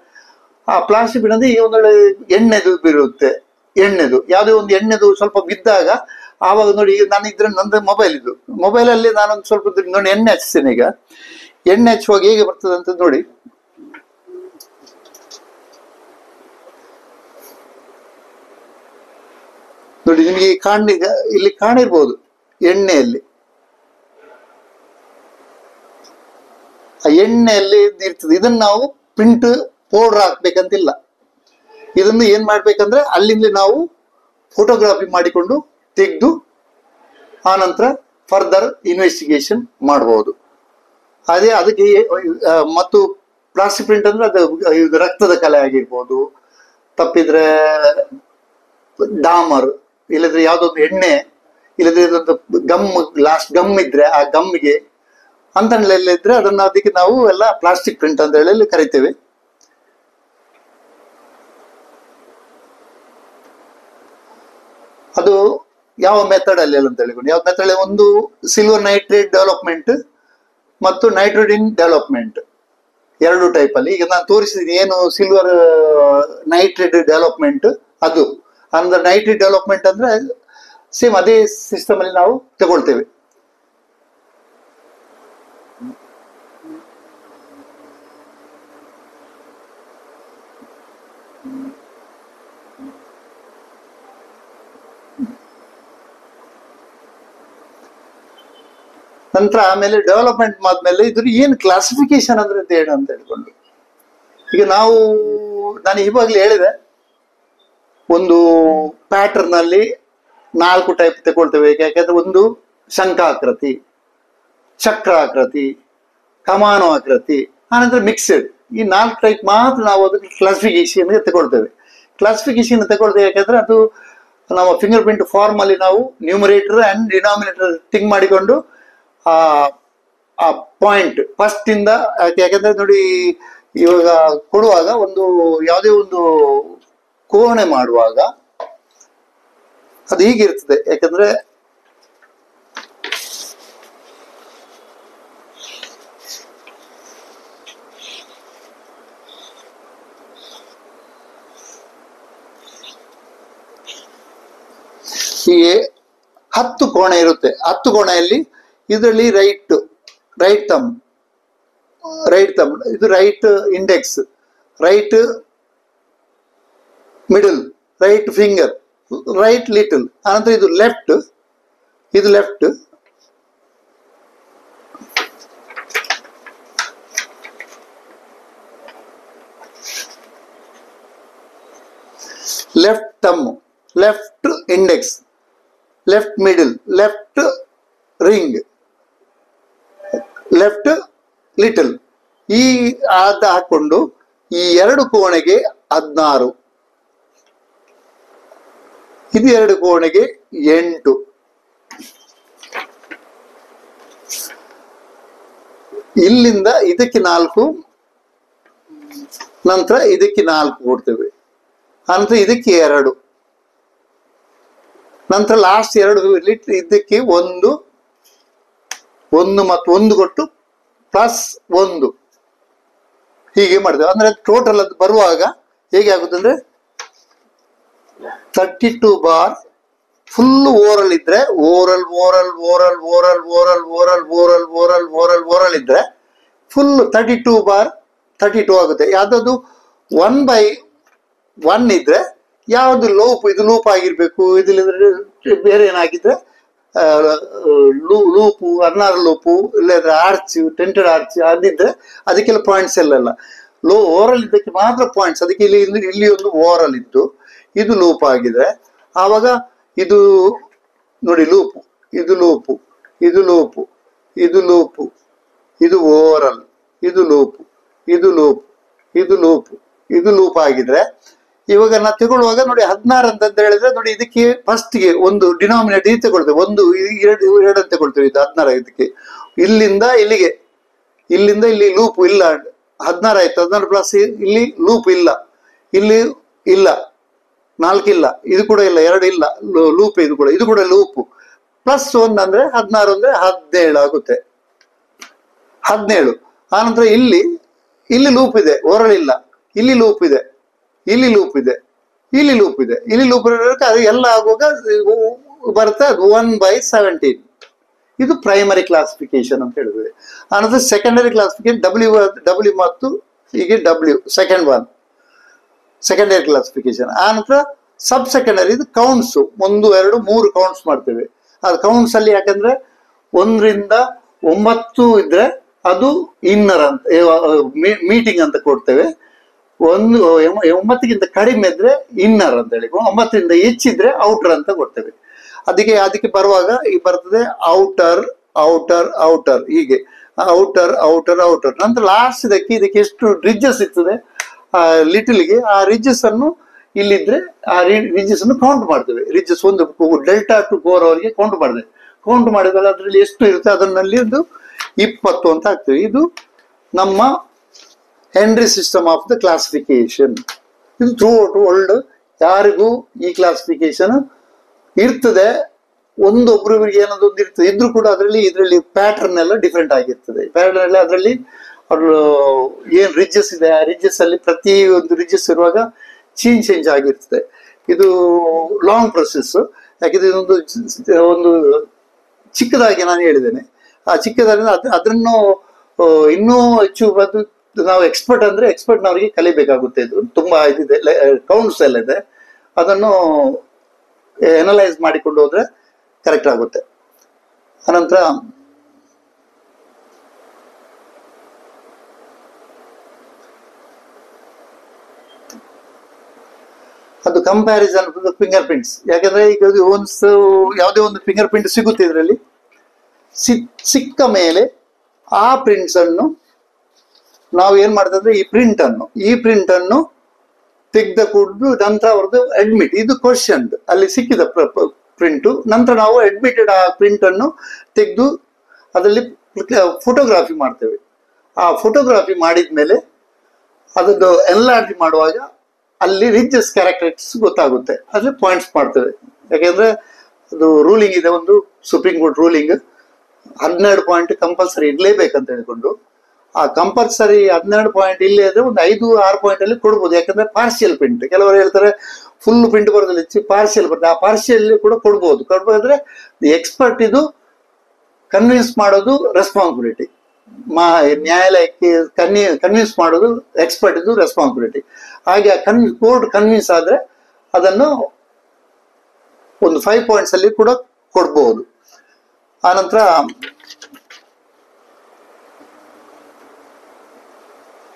ಆ ಪ್ಲಾಸ್ಟಿಕ್ ಪ್ರಿಂಟ್ ಅಂದ್ರೆ ಈ ಒಂದೊಳ್ಳೆ ಎಣ್ಣೆದು ಬೀರುತ್ತೆ, ಎಣ್ಣೆದು ಯಾವುದೇ ಒಂದು ಎಣ್ಣೆದು ಸ್ವಲ್ಪ ಬಿದ್ದಾಗ ಆವಾಗ ನೋಡಿ, ಈಗ ನಾನು ಇದ್ರೆ ನಂದು ಮೊಬೈಲಲ್ಲಿ ನಾನೊಂದು ಸ್ವಲ್ಪ ನೋಡಿ ಎಣ್ಣೆ ಹಚ್ತೇನೆ. ಈಗ ಎಣ್ಣೆ ಹಚ್ಚುವಾಗ ಹೇಗೆ ಬರ್ತದೆ ಅಂತ ನೋಡಿ. ನೋಡಿ ನಿಮಗೆ ಇಲ್ಲಿ ಕಾಣಿರ್ಬೋದು ಎಣ್ಣೆಯಲ್ಲಿ, ಆ ಎಣ್ಣೆಯಲ್ಲಿ ಇರ್ತದೆ. ಇದನ್ನ ನಾವು ಪ್ರಿಂಟ್ ಪೌಡರ್ ಹಾಕ್ಬೇಕಂತಿಲ್ಲ, ಇದನ್ನು ಏನ್ ಮಾಡ್ಬೇಕಂದ್ರೆ ಅಲ್ಲಿಂದ ನಾವು ಫೋಟೋಗ್ರಫಿ ಮಾಡಿಕೊಂಡು ತೆಗೆದು ಆನಂತರ ಫರ್ದರ್ ಇನ್ವೆಸ್ಟಿಗೇಷನ್ ಮಾಡಬಹುದು. ಅದಕ್ಕೆ ಮತ್ತು ಪ್ಲಾಸ್ಟಿಕ್ ಪ್ರಿಂಟ್ ಅಂದ್ರೆ ಅದು ರಕ್ತದ ಕಲೆ ಆಗಿರ್ಬೋದು, ತಪ್ಪಿದ್ರೆ ಡಾಮರ್, ಇಲ್ಲದ್ರೆ ಯಾವ್ದೊಂದು ಎಣ್ಣೆ, ಇಲ್ಲದ್ರೆ ಇದೊಂದು ಲಾಸ್ಟ್ ಗಮ್ ಇದ್ರೆ ಆ ಗಮ್ಮಿಗೆ ಅಂತನೆಲ್ಲ ಇದ್ರೆ ಅದಕ್ಕೆ ನಾವು ಎಲ್ಲ ಪ್ಲಾಸ್ಟಿಕ್ ಪ್ರಿಂಟ್ ಅಂತ ಹೇಳಿ ಕರಿತೇವೆ. ಅದು ಯಾವ ಮೆಥಡ್ ಅಲ್ಲಿ ಅಂತ ಹೇಳಿಕೊಂಡು, ಯಾವ ಮೆಥಡ್, ಒಂದು ಸಿಲ್ವರ್ ನೈಟ್ರೇಟ್ ಡೆವಲಪ್ಮೆಂಟ್ ಮತ್ತು ನೈಟ್ರೋಡಿನ್ ಡೆವಲಪ್ಮೆಂಟ್, 2 ಟೈಪ್ ಅಲ್ಲಿ. ಈಗ ನಾನು ತೋರಿಸಿದ್ದೀನಿ ಏನು ಸಿಲ್ವರ್ ನೈಟ್ರೇಟ್ ಡೆವಲಪ್ಮೆಂಟ್, ಅದು ಅಂದ್ರೆ ನೈಟ್ರೇಟ್ ಡೆವಲಪ್ಮೆಂಟ್ ಅಂದ್ರೆ ಸೇಮ್ ಅದೇ ಸಿಸ್ಟಮ್ ಅಲ್ಲಿ ನಾವು ತಗೊಳ್ತೇವೆ. ನಂತರ ಆಮೇಲೆ ಡೆವಲಪ್ಮೆಂಟ್ ಆದ್ಮೇಲೆ ಇದ್ರ ಏನು ಕ್ಲಾಸಿಫಿಕೇಶನ್ ಅಂದ್ರೆ ಏನು ಅಂತ ಹೇಳ್ಕೊಂಡು, ಈಗ ನಾನು ಇವಾಗಲೇ ಹೇಳಿದೆ, ಒಂದು ಪ್ಯಾಟರ್ನ್ ಅಲ್ಲಿ 4 ಟೈಪ್ ತಗೊಳ್ತೇವೆ. ಯಾಕಂದ್ರೆ ಒಂದು ಶಂಖಾಕೃತಿ, ಚಕ್ರಾಕೃತಿ, ಕಮಾನು ಆಕೃತಿ, ಆನಂತರ ಮಿಕ್ಸೆಡ್. ಈ 4 ಟೈಪ್ ಮಾತ್ರ ನಾವು ಅದಕ್ಕೆ ಕ್ಲಾಸಿಫಿಕೇಶನ್ ತಗೊಳ್ತೇವೆ. ಕ್ಲಾಸಿಫಿಕೇಶನ್ ತಗೊಳ್ತೇವೆ ಯಾಕಂದ್ರೆ ಅದು ನಮ್ಮ ಫಿಂಗರ್ ಪ್ರಿಂಟ್ ಫಾರ್ಮ್ ಅಲ್ಲಿ ನಾವು ನ್ಯೂಮರೇಟರ್ ಅಂಡ್ ಡಿನಾಮಿನೇಟರ್ ಥಿಂಕ್ ಮಾಡಿಕೊಂಡು ಆ ಪಾಯಿಂಟ್ ಫಸ್ಟ್ ಇಂದ, ಯಾಕಂದ್ರೆ ನೋಡಿ ಇವಾಗ ಕೊಡುವಾಗ ಒಂದು ಯಾವುದೇ ಒಂದು ಕೋಣೆ ಮಾಡುವಾಗ ಅದು ಹೀಗಿರ್ತದೆ. ಯಾಕಂದ್ರೆ ಹೀಗೆ 10 ಕೋಣೆ ಇರುತ್ತೆ. 10 ಕೋಣೆಯಲ್ಲಿ ಇದರಲ್ಲಿ ರೈಟ್ ಥಂಬ್, ಇದು right index, right middle, right finger, right little, ಆನಂತರ ಇದು left, left thumb, left index, left middle, left ring, left little. ಈ ಹಾಕೊಂಡು ಈ 2 ಕೋಣೆಗೆ 16, ಇದು 2 ಕೋಣೆಗೆ 8, ಇಲ್ಲಿಂದ ಇದಕ್ಕೆ 4, ನಂತರ ಇದಕ್ಕೆ 4 ಕೊಡ್ತೇವೆ, ನಂತರ ಇದಕ್ಕೆ 2, ನಂತರ ಲಾಸ್ಟ್ 2 ಲಿಟರ್ ಇದಕ್ಕೆ 1 ಮತ್ತು 1 ಕೊಟ್ಟು +1 ಹೀಗೆ ಮಾಡ್ತೇವೆ. ಅಂದ್ರೆ ಟೋಟಲ್ ಅದು ಬರುವಾಗ ಹೇಗೆ ಆಗುತ್ತೆ ಅಂದ್ರೆ 32 ಬಾರ್ ಫುಲ್ ಓರಲ್ ಇದ್ರೆ, ಓರಲ್ ಇದ್ರೆ ಫುಲ್ 32 ಬಾರ್ 32 ಆಗುತ್ತೆ. ಯಾವ್ದು 1/1 ಇದ್ರೆ ಯಾವ್ದು ಲೂಪ್, ಇದು ಲೂಪ್ ಆಗಿರ್ಬೇಕು. ಇದಿಲ್ಲದ್ರೆ ಬೇರೆ ಏನಾಗಿದ್ರೆ ಲೂಪು, 16 ಲೂಪು, ಇಲ್ಲದ್ರೆ ಆರ್ಚ್, ಟೆಂಟೆಡ್ ಆರ್ಚ್ ಅದಿದ್ರೆ ಅದಕ್ಕೆಲ್ಲ ಪಾಯಿಂಟ್ಸ್ ಎಲ್ಲ ಓರಲ್ ಇದ್ದಕ್ಕೆ ಮಾತ್ರ ಪಾಯಿಂಟ್ಸ್. ಅದಕ್ಕೆ ಇಲ್ಲಿ ಒಂದು ಓರಲ್ ಇತ್ತು, ಇದು ಲೂಪ್ ಆಗಿದೆ. ಆವಾಗ ಇದು ನೋಡಿ ಲೂಪು, ಇದು ಲೂಪು, ಇದು ಲೂಪು, ಇದು ಲೂಪು, ಇದು ಓರಲ್, ಇದು ಲೂಪು, ಇದು ಲೂಪ್, ಇದು ಲೂಪು, ಇದು ಲೂಪ್ ಆಗಿದ್ರೆ ಇವಾಗ ನಾವು ತಗೊಳ್ಳುವಾಗ ನೋಡಿ 16 ಅಂತ ಹೇಳಿದ್ರೆ ನೋಡಿ ಇದಕ್ಕೆ ಫಸ್ಟ್ಗೆ ಒಂದು ಡಿನಾಮಿನೇಟರ್ ಇದು ತಗೊಳ್ತೇವೆ, 1 2 ಅಂತ ತಗೊಳ್ತೇವೆ. ಇದು 16 ಇದಕ್ಕೆ ಇಲ್ಲಿಂದ ಇಲ್ಲಿ ಲೂಪ್ ಇಲ್ಲ, 16 ಆಯ್ತು. 16 ಪ್ಲಸ್ ಇಲ್ಲಿ ಲೂಪ್ ಇಲ್ಲ, ಇಲ್ಲಿ ಇಲ್ಲ, 4 ಇಲ್ಲ, ಇದು ಕೂಡ ಇಲ್ಲ, 2 ಇಲ್ಲ ಲೂಪ್, ಇದು ಕೂಡ ಲೂಪ್ +1 ಅಂದ್ರೆ 16 ಅಂದ್ರೆ 17 ಆಗುತ್ತೆ, 17. ಆನಂತರ ಇಲ್ಲಿ ಲೂಪ್ ಇದೆ, ಓರಲ್ ಇಲ್ಲ, ಇಲ್ಲಿ ಲೂಪ್ ಇದೆ, ಇಲ್ಲಿ ಲೂಪ್ ಇದೆ, ಇಲ್ಲಿ ಲೂಪ್ ಇದೆ, ಇಲ್ಲಿ ಲೂಪ್ ಅದು ಎಲ್ಲ ಆಗುವಾಗ ಬರುತ್ತೆ ಅದು 1/17. ಇದು ಪ್ರೈಮರಿ ಕ್ಲಾಸಿಫಿಕೇಶನ್ ಅಂತ ಹೇಳಿದ್ರೆ. ಆನಂತರ ಸೆಕೆಂಡರಿ ಕ್ಲಾಸಿಫಿಕೇಶನ್ ಡಬ್ಲ್ಯೂ ಮತ್ತು ಹೀಗೆ ಸೆಕೆಂಡರಿ ಕ್ಲಾಸಿಫಿಕೇಶನ್. ಆನಂತರ ಸಬ್ ಸೆಕೆಂಡರಿ ಇದು ಕೌಂಟ್ಸ್, 1 2 3 ಕೌಂಟ್ಸ್ ಮಾಡ್ತೇವೆ. ಅದು ಕೌಂಟ್ಸ್ ಅಲ್ಲಿ ಯಾಕಂದ್ರೆ 1 ರಿಂದ 9 ಇದ್ರೆ ಅದು ಇನ್ನರ್ ಅಂತ ಮೀಟಿಂಗ್ ಅಂತ ಕೊಡ್ತೇವೆ. 9ಗಿಂತ ಕಡಿಮೆ ಇದ್ರೆ ಇನ್ನರ್ ಅಂತ ಹೇಳಿ, 9 ರಿಂದ ಹೆಚ್ಚಿದ್ರೆ ಔಟರ್ ಅಂತ ಕೊಡ್ತೇವೆ. ಅದಕ್ಕೆ ಬರುವಾಗ ಈಗ ಬರ್ತದೆ ಔಟರ್ ಹೀಗೆ ಔಟರ್. ನಂತರ ಲಾಸ್ಟ್ ಇದಕ್ಕೆ ಎಷ್ಟು ರಿಡ್ಜಸ್ ಇರ್ತದೆ ಲಿಟಲ್ಗೆ, ಆ ರಿಡ್ಜಸ್ ಅನ್ನು ಇಲ್ಲಿದ್ರೆ ಆ ರಿಡ್ಜಸ್ ಅನ್ನು ಕೌಂಟ್ ಮಾಡ್ತೇವೆ. ರಿಡ್ಜಸ್ ಒಂದು ಡೆಲ್ಟಾ ಟು ಕೋರ್ ಅವರಿಗೆ ಕೌಂಟ್ ಮಾಡಿದಾಗ ಅದರಲ್ಲಿ ಎಷ್ಟು ಇರುತ್ತೆ ಅದನ್ನಲ್ಲಿ ಒಂದು 20 ಅಂತ ಆಗ್ತದೆ. ಇದು ನಮ್ಮ henry system of the classification. ಇದು ಥ್ರೂ ಔಟ್ ವರ್ಲ್ಡ್ ಯಾರಿಗೂ ಈ ಕ್ಲಾಸಿಫಿಕೇಶನ್ ಇರ್ತದೆ. ಒಬ್ಬರಿಗೆ ಏನದೊಂದು ಇರ್ತದೆ, ಇದ್ರೂ ಕೂಡ ಇದರಲ್ಲಿ ಪ್ಯಾಟರ್ನ್ ಎಲ್ಲ ಡಿಫ್ರೆಂಟ್ ಆಗಿರ್ತದೆ. ಪ್ಯಾಟರ್ನ್ ಎಲ್ಲ ಅದರಲ್ಲಿ ಅವರು ಏನ್ ರಿಡ್ಜಸ್ ಇದೆ, ಆ ರಿಡ್ಜಸ್ ಅಲ್ಲಿ ಪ್ರತಿ ಒಂದು ರಿಡ್ಜಸ್ ಇರುವಾಗ ಚೇಂಜ್ ಆಗಿರ್ತದೆ. ಇದು ಲಾಂಗ್ ಪ್ರೊಸೆಸ್. ಯಾಕೆಂದ್ರೆ ಒಂದು ಚಿಕ್ಕದಾಗಿ ನಾನು ಹೇಳಿದ್ದೇನೆ. ಆ ಚಿಕ್ಕದಾಗಿ ಅದನ್ನು ಇನ್ನೂ ಹೆಚ್ಚು ನಾವು ಎಕ್ಸ್ಪರ್ಟ್ನವರಿಗೆ ಕಲಿಬೇಕಾಗುತ್ತೆ. ಇದು ತುಂಬಾ ಇದಿದೆ, ಕೌಂಟ್ಸ್ ಎಲ್ಲ ಇದೆ. ಅದನ್ನು ಎನಲೈಸ್ ಮಾಡಿಕೊಂಡು ಹೋದ್ರೆ ಕರೆಕ್ಟ್ ಆಗುತ್ತೆ. ಅನಂತರ ಅದು ಕಂಪ್ಯಾರಿಸನ್ ಫಿಂಗರ್ ಪ್ರಿಂಟ್ಸ್. ಯಾಕಂದ್ರೆ ಈಗ ಒಂದು ಯಾವುದೇ ಒಂದು ಫಿಂಗರ್ ಪ್ರಿಂಟ್ ಸಿಗುತ್ತೆ ಇದರಲ್ಲಿ, ಸಿಕ್ಕ ಮೇಲೆ ಆ ಪ್ರಿಂಟ್ಸ್ ಅನ್ನು ನಾವು ಏನ್ ಮಾಡ್ತಂದ್ರೆ ಈ ಪ್ರಿಂಟ್ ಅನ್ನು ತೆಗೆದ ಕೂಡದು ನಂತರ ಅವ್ರದ್ದು ಅಡ್ಮಿಟ್, ಇದು ಕ್ವಶನ್ ಅಲ್ಲಿ ಸಿಕ್ಕಿದ ಪ್ರಿಂಟು, ನಂತರ ನಾವು ಅಡ್ಮಿಟೆಡ್ ಆ ಪ್ರಿಂಟ್ ಅನ್ನು ತೆಗೆದು ಅದರಲ್ಲಿ ಫೋಟೋಗ್ರಾಫಿ ಮಾಡ್ತೇವೆ. ಆ ಫೋಟೋಗ್ರಾಫಿ ಮಾಡಿದ್ಮೇಲೆ ಅದನ್ನು ಎನ್ಲಾರ್ಜ್ ಮಾಡುವಾಗ ಅಲ್ಲಿ ರಿಚಸ್ ಕ್ಯಾರೆಕ್ಟರಿಸ್ಟಿಕ್ಸ್ ಗೊತ್ತಾಗುತ್ತೆ, ಅದ್ರ ಪಾಯಿಂಟ್ಸ್ ಮಾಡ್ತೇವೆ. ಯಾಕೆಂದ್ರೆ ಅದು ರೂಲಿಂಗ್ ಇದೆ, ಒಂದು supreme court ruling 12 point compulsory ಇರ್ಲೇಬೇಕಂತ ಹೇಳಿಕೊಂಡು, ಆ ಕಂಪಲ್ಸರಿ 12 ಪಾಯಿಂಟ್ ಇಲ್ಲೇ ಇದ್ರೆ ಒಂದು 5-6 ಪಾಯಿಂಟ್ ಅಲ್ಲಿ ಕೊಡ್ಬೋದು. ಯಾಕಂದ್ರೆ ಪಾರ್ಷಿಯಲ್ ಪ್ರಿಂಟ್, ಕೆಲವರು ಹೇಳ್ತಾರೆ ಫುಲ್ ಪ್ರಿಂಟ್ ಬರೋದಿಲ್ಲ, ಪಾರ್ಷಿಯಲ್ ಬರ್ತದೆ, ಆ ಪಾರ್ಷಿಯಲ್ ಕೂಡ ಕೊಡ್ಬೋದ್ರೆ ಎಕ್ಸ್ಪರ್ಟ್ ಇದು ಕನ್ವಿನ್ಸ್ ಮಾಡೋದು ರೆಸ್ಪಾನ್ಸಿಬಿಲಿಟಿ, ನ್ಯಾಯಾಲಯಕ್ಕೆ ಕನ್ವಿನ್ಸ್ ಮಾಡೋದು ಎಕ್ಸ್ಪರ್ಟ್ ಇದು ರೆಸ್ಪಾನ್ಸಿಬಿಲಿಟಿ. ಹಾಗೆ ಕೋರ್ಟ್ ಕನ್ವಿನ್ಸ್ ಆದ್ರೆ ಅದನ್ನು ಒಂದು 5 ಪಾಯಿಂಟ್ಸ್ ಅಲ್ಲಿ ಕೂಡ ಕೊಡ್ಬಹುದು. ಆನಂತರ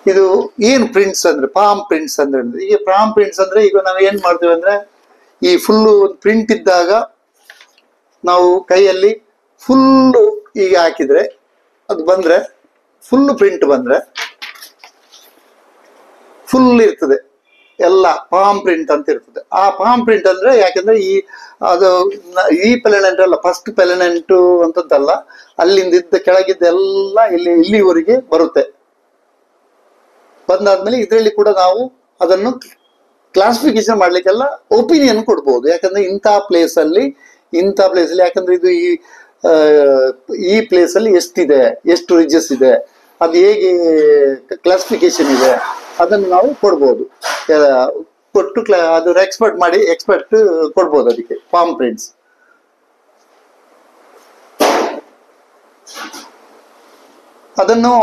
ಇದು ಏನು ಪ್ರಿಂಟ್ಸ್ ಅಂದ್ರೆ ಪಾಮ್ ಪ್ರಿಂಟ್ಸ್ ಅಂದ್ರೆ, ಈಗ ಪಾಮ್ ಪ್ರಿಂಟ್ಸ್ ಅಂದ್ರೆ ಈಗ ನಾವು ಏನ್ ಮಾಡ್ತೇವೆ ಅಂದ್ರೆ ಈ ಫುಲ್ಲು ಒಂದು ಪ್ರಿಂಟ್ ಇದ್ದಾಗ ನಾವು ಕೈಯಲ್ಲಿ ಫುಲ್ಲು ಈಗ ಹಾಕಿದ್ರೆ ಅದು ಬಂದ್ರೆ ಫುಲ್ ಪ್ರಿಂಟ್ ಬಂದ್ರೆ ಫುಲ್ ಇರ್ತದೆ, ಎಲ್ಲ ಪಾಮ್ ಪ್ರಿಂಟ್ ಅಂತ ಇರ್ತದೆ. ಆ ಪಾಮ್ ಪ್ರಿಂಟ್ ಅಂದ್ರೆ ಯಾಕಂದ್ರೆ ಅದು ಈ ಪೆಲೆನೆಂಟ್ ಅಲ್ಲ, ಫಸ್ಟ್ ಪೆಲೆನೆಂಟು ಅಂತದ್ದಲ್ಲ, ಅಲ್ಲಿಂದ ಇದ್ದ ಕೆಳಗಿದ್ದ ಎಲ್ಲ ಇಲ್ಲಿವರೆಗೆ ಬರುತ್ತೆ. ಬಂದಾದ್ಮೇಲೆ ಇದರಲ್ಲಿ ಕೂಡ ನಾವು ಅದನ್ನು ಕ್ಲಾಸಿಫಿಕೇಶನ್ ಮಾಡ್ಲಿಕ್ಕೆಲ್ಲ ಒಪಿನಿಯನ್ ಕೊಡ್ಬೋದು. ಯಾಕಂದ್ರೆ ಇಂಥ ಪ್ಲೇಸ್ ಅಲ್ಲಿ ಯಾಕಂದ್ರೆ ಇದು ಈ ಪ್ಲೇಸ್ ಅಲ್ಲಿ ಎಷ್ಟಿದೆ, ಎಷ್ಟು ರಿಜಸ್ ಇದೆ, ಅದು ಹೇಗೆ ಕ್ಲಾಸಿಫಿಕೇಶನ್ ಇದೆ, ಅದನ್ನು ನಾವು ಕೊಡ್ಬೋದು. ಕೊಟ್ಟು ಅದು ಎಕ್ಸ್ಪರ್ಟ್ ಕೊಡ್ಬೋದು ಅದಕ್ಕೆ ಪಾಮ್ ಪ್ರಿಂಟ್ಸ್. ಅದನ್ನು